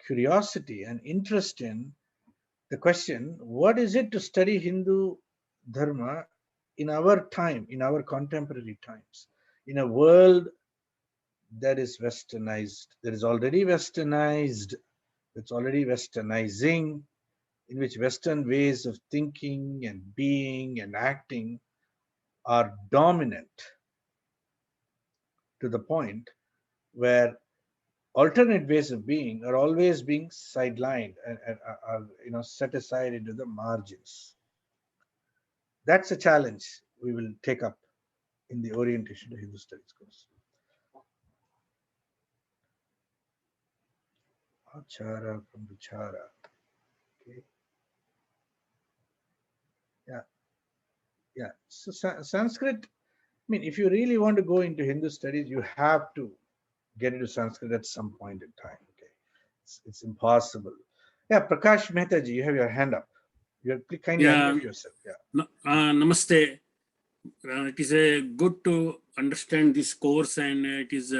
curiosity and interest in the question: what is it to study Hindu Dharma in our time, in our contemporary times, in a world that is westernized, that is already westernized, that's already westernizing, in which Western ways of thinking and being and acting are dominant to the point where alternate ways of being are always being sidelined and are set aside into the margins. That's a challenge we will take up in the orientation to Hindu Studies course. Achara from Vichara. Okay. Yeah. Yeah. So Sanskrit, I mean, if you really want to go into Hindu studies, you have to get into Sanskrit at some point in time. Okay. It's impossible. Yeah, Prakash Mehta ji, you have your hand up. You have kindly Yeah, unmute yourself. Yeah. Namaste. It is good to understand this course, and it is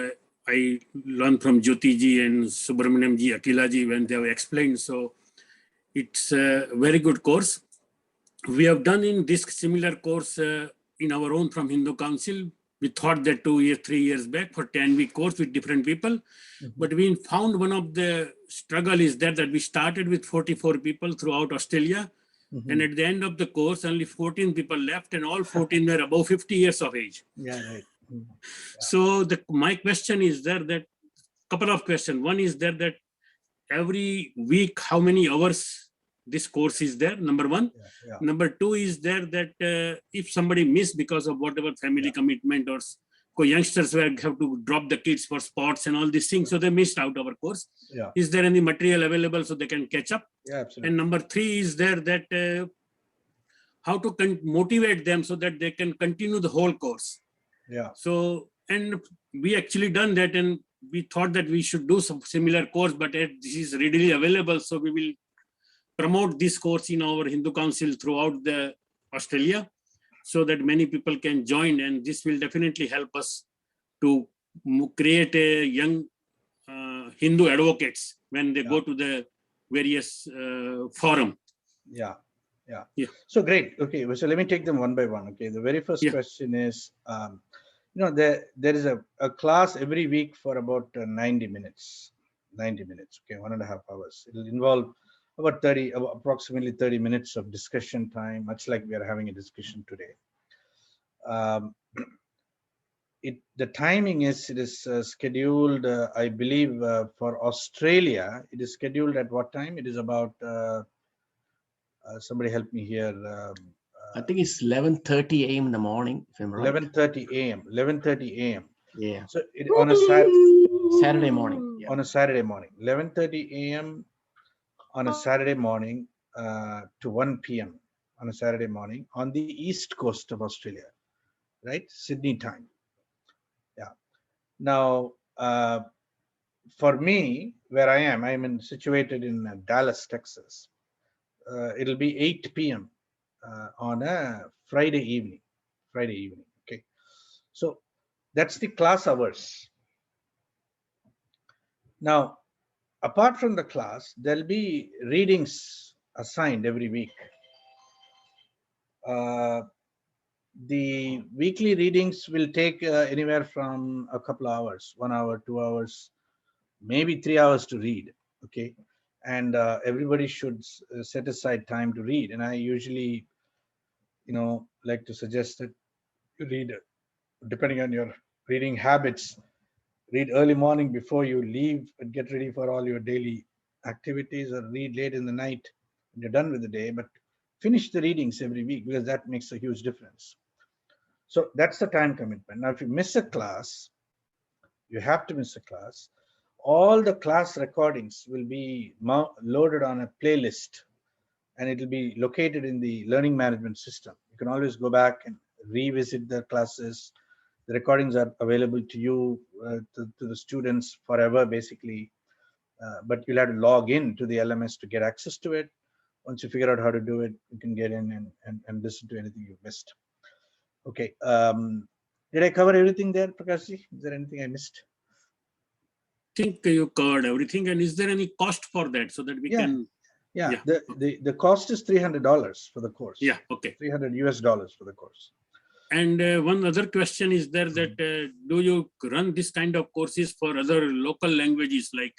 I learned from Jati ji and Subramaniam ji, Akila ji when they have explained. So it's a very good course. We have done in this similar course in our own from Hindu Council. We thought that 2 years, 3 years back for 10-week course with different people. But we found one of the struggle is that we started with 44 people throughout Australia. And at the end of the course, only 14 people left, and all 14 were above 50 years of age. Yeah, right. Yeah. So my question is there that couple of questions. One is there that every week, how many hours this course is there? Number one. Yeah. Number two is there that if somebody missed because of whatever family commitment or youngsters have to drop the kids for sports and all these things, so they missed out our course. Yeah. Is there any material available so they can catch up? Yeah, absolutely. And number three is there that how to motivate them so that they can continue the whole course. Yeah. So, and we actually done that, and we thought that we should do some similar course, but this is readily available. So we will promote this course in our Hindu Council throughout the Australia so that many people can join, and this will definitely help us to create a young Hindu advocates when they go to the various forum. Yeah. So great. Okay, so let me take them one by one. Okay, the very first question is, there is a class every week for about 90 minutes. 90 minutes. Okay, 1.5 hours. It will involve about approximately 30 minutes of discussion time, much like we are having a discussion today. The timing is, it is scheduled, I believe, for Australia. It is scheduled at what time? It is about. Somebody help me here. I think it's 11:30 a.m. in the morning, if I'm right. 11:30 a.m. 11:30 a.m. Yeah. So on a Saturday morning. Yeah. On a Saturday morning, 11:30 a.m. on a Saturday morning to 1 p.m. on a Saturday morning on the east coast of Australia, right? Sydney time. Yeah. Now, for me, where I am situated in Dallas, Texas. It'll be 8 p.m. On a Friday evening. Okay. So that's the class hours. Now, apart from the class, there'll be readings assigned every week. The weekly readings will take anywhere from a couple of hours, 1 hour, 2 hours, maybe 3 hours to read. Okay. And everybody should set aside time to read. And I usually, like to suggest that you read, depending on your reading habits, read early morning before you leave and get ready for all your daily activities, or read late in the night when you're done with the day, but finish the readings every week, because that makes a huge difference. So that's the time commitment. Now, if you miss a class, you have to miss a class. All the class recordings will be loaded on a playlist, and it will be located in the learning management system. You can always go back and revisit the classes. The recordings are available to you, to the students forever, basically. But you'll have to log in to the LMS to get access to it. Once you figure out how to do it, you can get in and listen to anything you missed. Okay. Did I cover everything there, Prakashji? Is there anything I missed? I think you covered everything. And is there any cost for that so that we can? Yeah. Yeah. The cost is $300 for the course. Yeah. Okay. $300 for the course. And one other question is there that do you run this kind of courses for other local languages like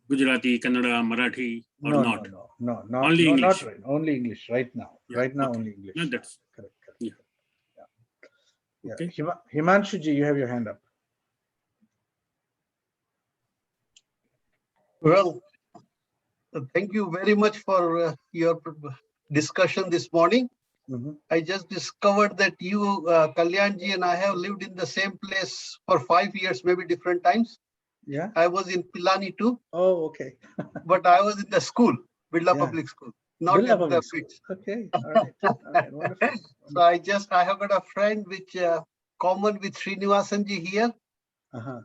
Gujarati, Kannada, Marathi, or No, not? not Only English. not right. Only English right now. Yeah, Right now, okay. only English. Yeah, that's correct. yeah. Yeah. Okay. Himanshuji, you have your hand up. Well, thank you very much for your discussion this morning. I just discovered that you, Kalyanji, and I have lived in the same place for 5 years, maybe different times. Yeah. I was in Pilani too. Oh, okay. But I was in the school, Birla Public School, not Birla at Public the School. BITS. Okay. All right. All right. Wonderful. So I have got a friend which common with Srinivasanji here.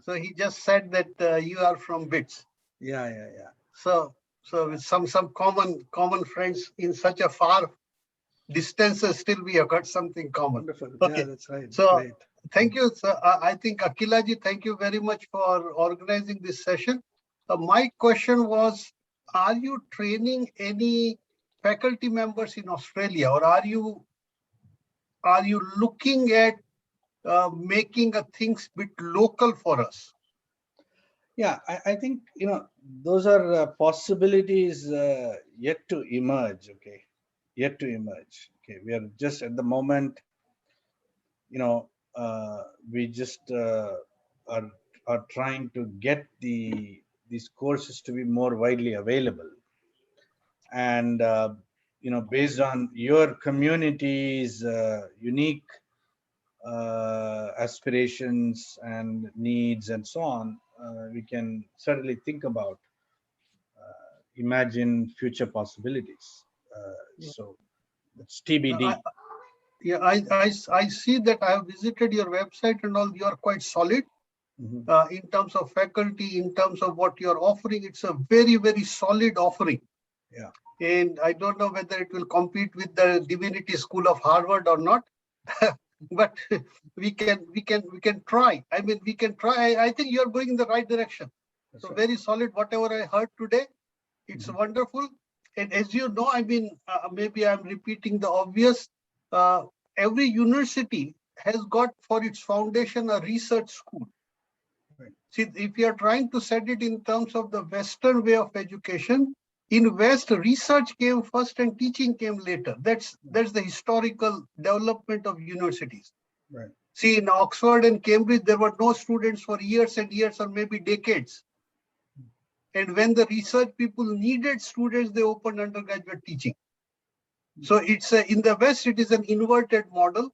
So he just said that you are from BITS. Yeah. So with some common friends in such a far distances, still we have got something common. Wonderful. Okay. Yeah, that's right. So Right. thank you. So I think Akilaji, thank you very much for organizing this session. My question was, are you training any faculty members in Australia, or are you looking at making things bit local for us? Yeah, I think, those are possibilities yet to emerge. Okay. Yet to emerge. Okay. We are just at the moment, we just are trying to get these courses to be more widely available. And, based on your community's unique aspirations and needs and so on, we can certainly think about imagine future possibilities. So it's TBD. I see that I have visited your website and all. You are quite solid in terms of faculty, in terms of what you are offering. It's a very, very solid offering. Yeah. And I don't know whether it will compete with the Divinity School of Harvard or not. But we can try. I mean, we can try. I think you're going in the right direction. That's so right. Very solid. Whatever I heard today, it's wonderful. And as you know, I mean, maybe I'm repeating the obvious. Every university has got for its foundation a research school. Right. See, if you are trying to set it in terms of the Western way of education, in West, research came first and teaching came later. That's the historical development of universities. Right. See, in Oxford and Cambridge, there were no students for years and years or maybe decades. And when the research people needed students, they opened undergraduate teaching. So it's in the West, it is an inverted model.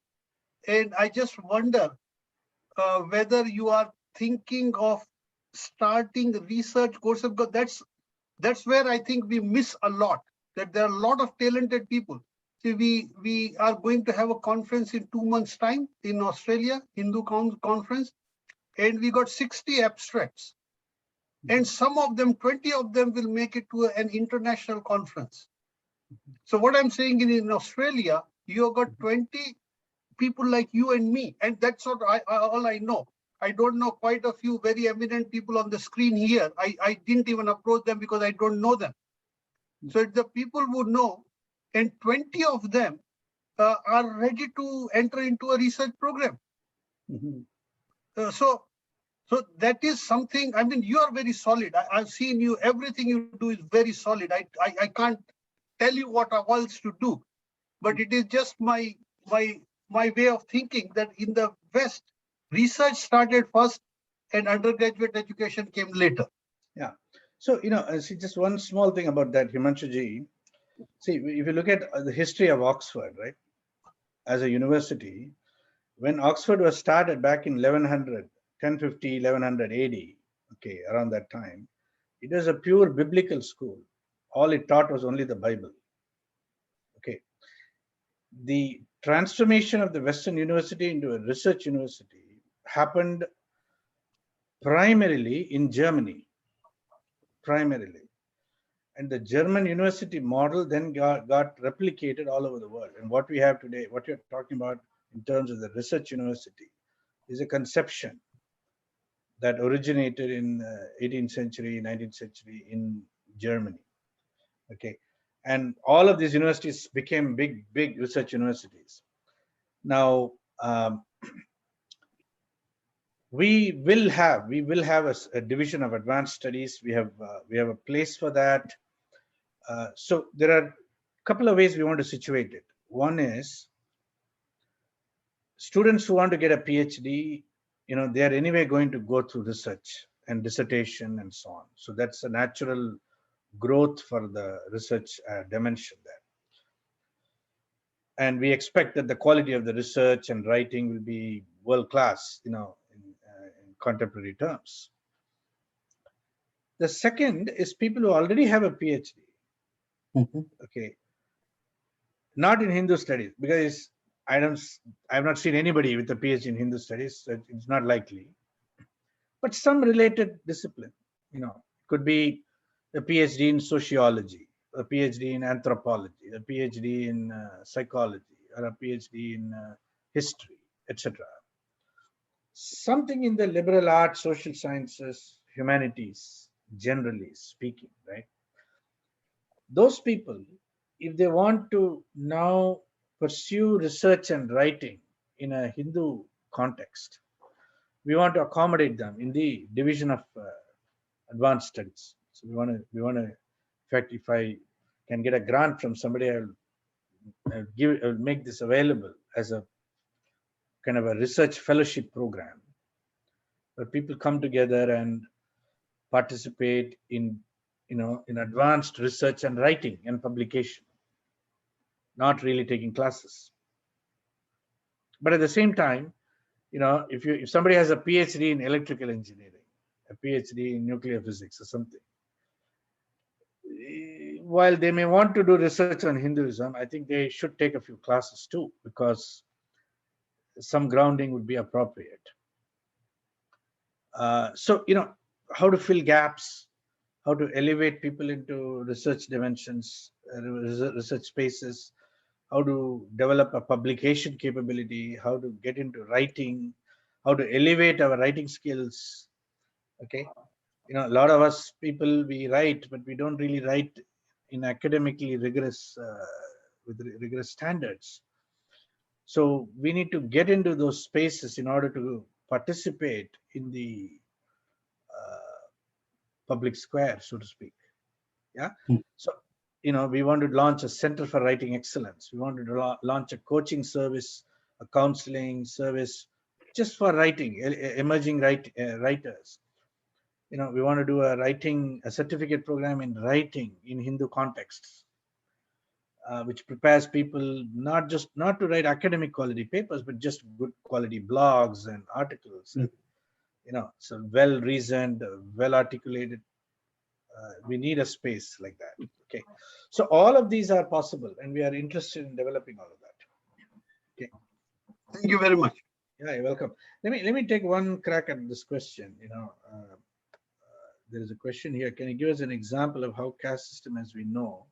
And I just wonder whether you are thinking of starting research courses, because that's where I think we miss a lot, that there are a lot of talented people. See, we are going to have a conference in 2 months' time in Australia, Hindu conference, and we got 60 abstracts. And some of them, 20 of them will make it to an international conference. So what I'm saying in Australia, you have got 20 people like you and me, and that's what all I know. I don't know quite a few very eminent people on the screen here. I didn't even approach them because I don't know them. So the people would know, and 20 of them are ready to enter into a research program. So that is something, I mean, you are very solid. I've seen you, everything you do is very solid. I can't tell you what else to do, but it is just my way of thinking that in the West, research started first and undergraduate education came later. Yeah. So, see, just one small thing about that, Himanshuji. See, if you look at the history of Oxford, right, as a university, when Oxford was started back in 1050, 1100 AD, okay, around that time, it was a pure biblical school. All it taught was only the Bible. Okay. The transformation of the Western University into a research university happened primarily in Germany. Primarily. And the German university model then got replicated all over the world. And what we have today, what you're talking about, in terms of the research university is a conception that originated in 18th century, 19th century in Germany. Okay, and all of these universities became big research universities. Now, we will have a division of advanced studies. We have a place for that. So there are a couple of ways we want to situate it. One is students who want to get a PhD, they are anyway going to go through research and dissertation and so on. So that's a natural growth for the research dimension there. And we expect that the quality of the research and writing will be world class, in contemporary terms. The second is people who already have a PhD. Okay, not in Hindu studies, because I've not seen anybody with a PhD in Hindu studies, so it's not likely. But some related discipline, could be a PhD in sociology, a PhD in anthropology, a PhD in psychology, or a PhD in history, etc. Something in the liberal arts, social sciences, humanities, generally speaking, right? Those people, if they want to now pursue research and writing in a Hindu context, we want to accommodate them in the division of advanced studies. So we want to, in fact, if I can get a grant from somebody, I'll make this available as a kind of a research fellowship program where people come together and participate in advanced research and writing and publication, not really taking classes. But at the same time, if somebody has a PhD in electrical engineering, a PhD in nuclear physics or something, while they may want to do research on Hinduism, I think they should take a few classes too, because some grounding would be appropriate. So, how to fill gaps, how to elevate people into research dimensions, research spaces, how to develop a publication capability, how to get into writing, how to elevate our writing skills. Okay, a lot of us people, we write, but we don't really write in academically rigorous with rigorous standards. So we need to get into those spaces in order to participate in the public square, so to speak. Yeah. So, we want to launch a Center for Writing Excellence. We want to launch a coaching service, a counseling service, just for writing, emerging writers. We want to do a certificate program in writing in Hindu contexts, which prepares people not to write academic quality papers, but just good quality blogs and articles. So well reasoned, well articulated. We need a space like that. Okay, so all of these are possible, and we are interested in developing all of that. Okay, thank you very much. Yeah, you're welcome. Let me take one crack at this question. There is a question here. Can you give us an example of how caste system, as we know,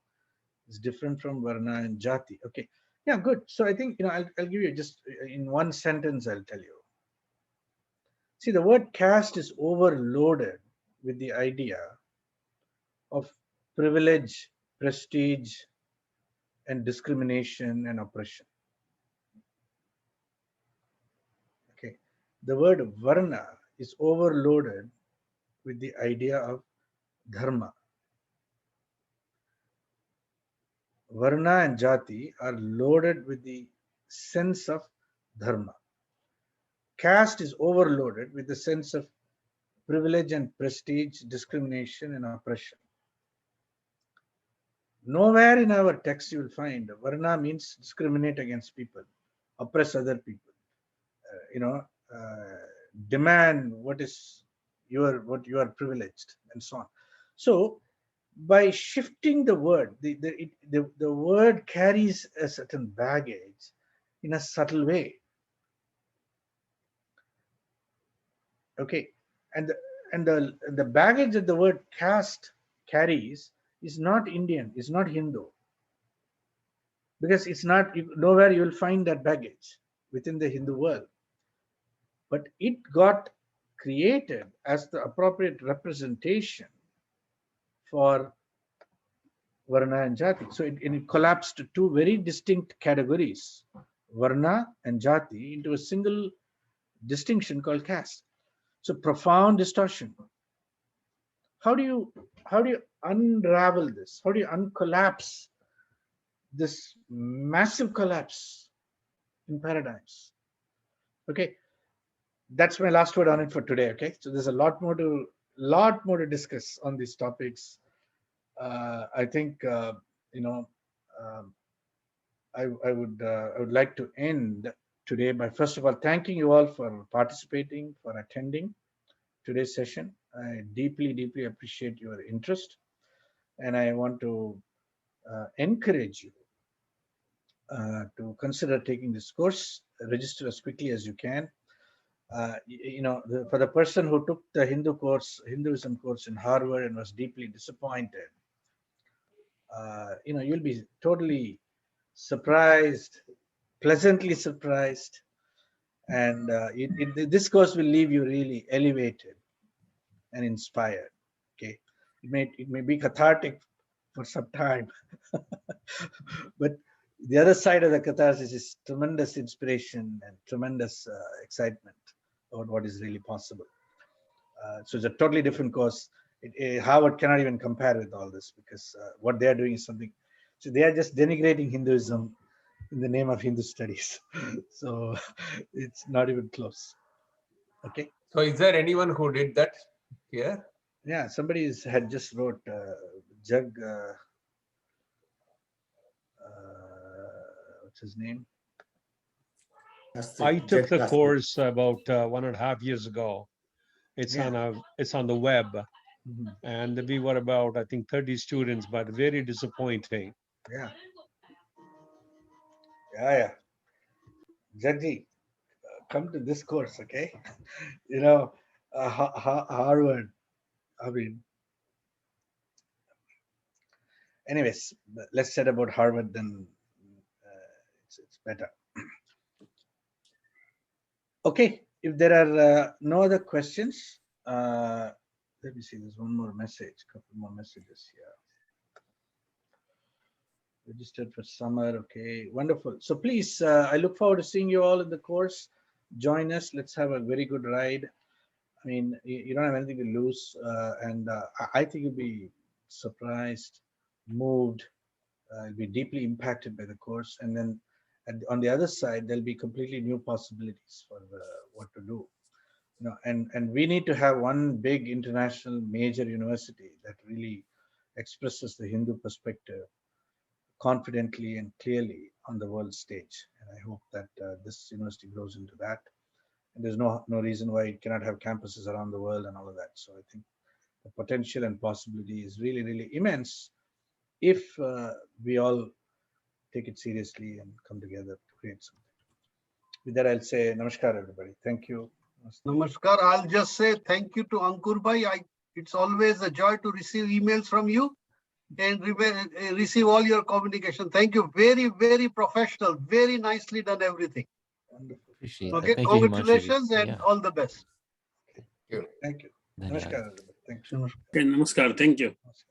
is different from Varna and Jati? Okay, yeah, good. So I think I'll give you just in one sentence. I'll tell you. See, the word caste is overloaded with the idea of privilege, prestige, and discrimination and oppression. Okay, the word Varna is overloaded with the idea of dharma. Varna and Jati are loaded with the sense of dharma. Caste is overloaded with the sense of privilege and prestige, discrimination and oppression. Nowhere in our text you will find Varna means discriminate against people, oppress other people, demand what you are privileged, and so on. So by shifting the word, the word carries a certain baggage in a subtle way. Okay, and the baggage that the word caste carries is not Indian, is not Hindu, because it's not, nowhere you will find that baggage. within the Hindu world. But it got created as the appropriate representation for Varna and Jati. So it collapsed to two very distinct categories, Varna and Jati, into a single distinction called caste. So profound distortion. How do you unravel this? How do you uncollapse this massive collapse in paradigms? Okay, that's my last word on it for today. Okay, so there's a lot more to discuss on these topics. I think you know, I would like to end today by first of all thanking you all for participating, for attending today's session. I deeply appreciate your interest, and I want to encourage you to consider taking this course. Register as quickly as you can. You know, for the person who took the Hinduism course in Harvard and was deeply disappointed, you know, you'll be totally surprised, pleasantly surprised, and this course will leave you really elevated and inspired. Okay, it may be cathartic for some time, but the other side of the catharsis is tremendous inspiration and tremendous excitement about what is really possible. So it's a totally different course. Harvard cannot even compare with all this, because what they are doing is something. So they are just denigrating Hinduism in the name of Hindu studies. So it's not even close. Okay. So is there anyone who did that here? Yeah, somebody had just wrote Jag. What's his name? I took the course about 1.5 years ago. It's on the web, and we were about, I think, 30 students, but very disappointing. Yeah. Jati, come to this course, okay? You know, Harvard. I mean, anyways, let's chat about Harvard, then it's better. Okay, if there are no other questions, let me see, there's one more message, couple more messages here. Registered for summer, okay, wonderful. So please, I look forward to seeing you all in the course. Join us, let's have a very good ride. I mean, you don't have anything to lose, and I think you'll be surprised, moved, you'll be deeply impacted by the course, and then on the other side, there'll be completely new possibilities for what to do. You know, and we need to have one big international major university that really expresses the Hindu perspective confidently and clearly on the world stage. And I hope that this university grows into that. And there's no reason why it cannot have campuses around the world and all of that. So I think the potential and possibility is really immense if we all take it seriously and come together to create something. With that, I'll say namaskar, everybody. Thank you. Namaskar. I'll just say thank you to Ankur Bhai. It's always a joy to receive emails from you and receive all your communication. Thank you. Very professional. Very nicely done everything. Wonderful. Appreciate Okay, that. congratulations and all the best. Thank you. Namaskar, everybody. Thank you. Okay, namaskar. Thank you. Namaskar.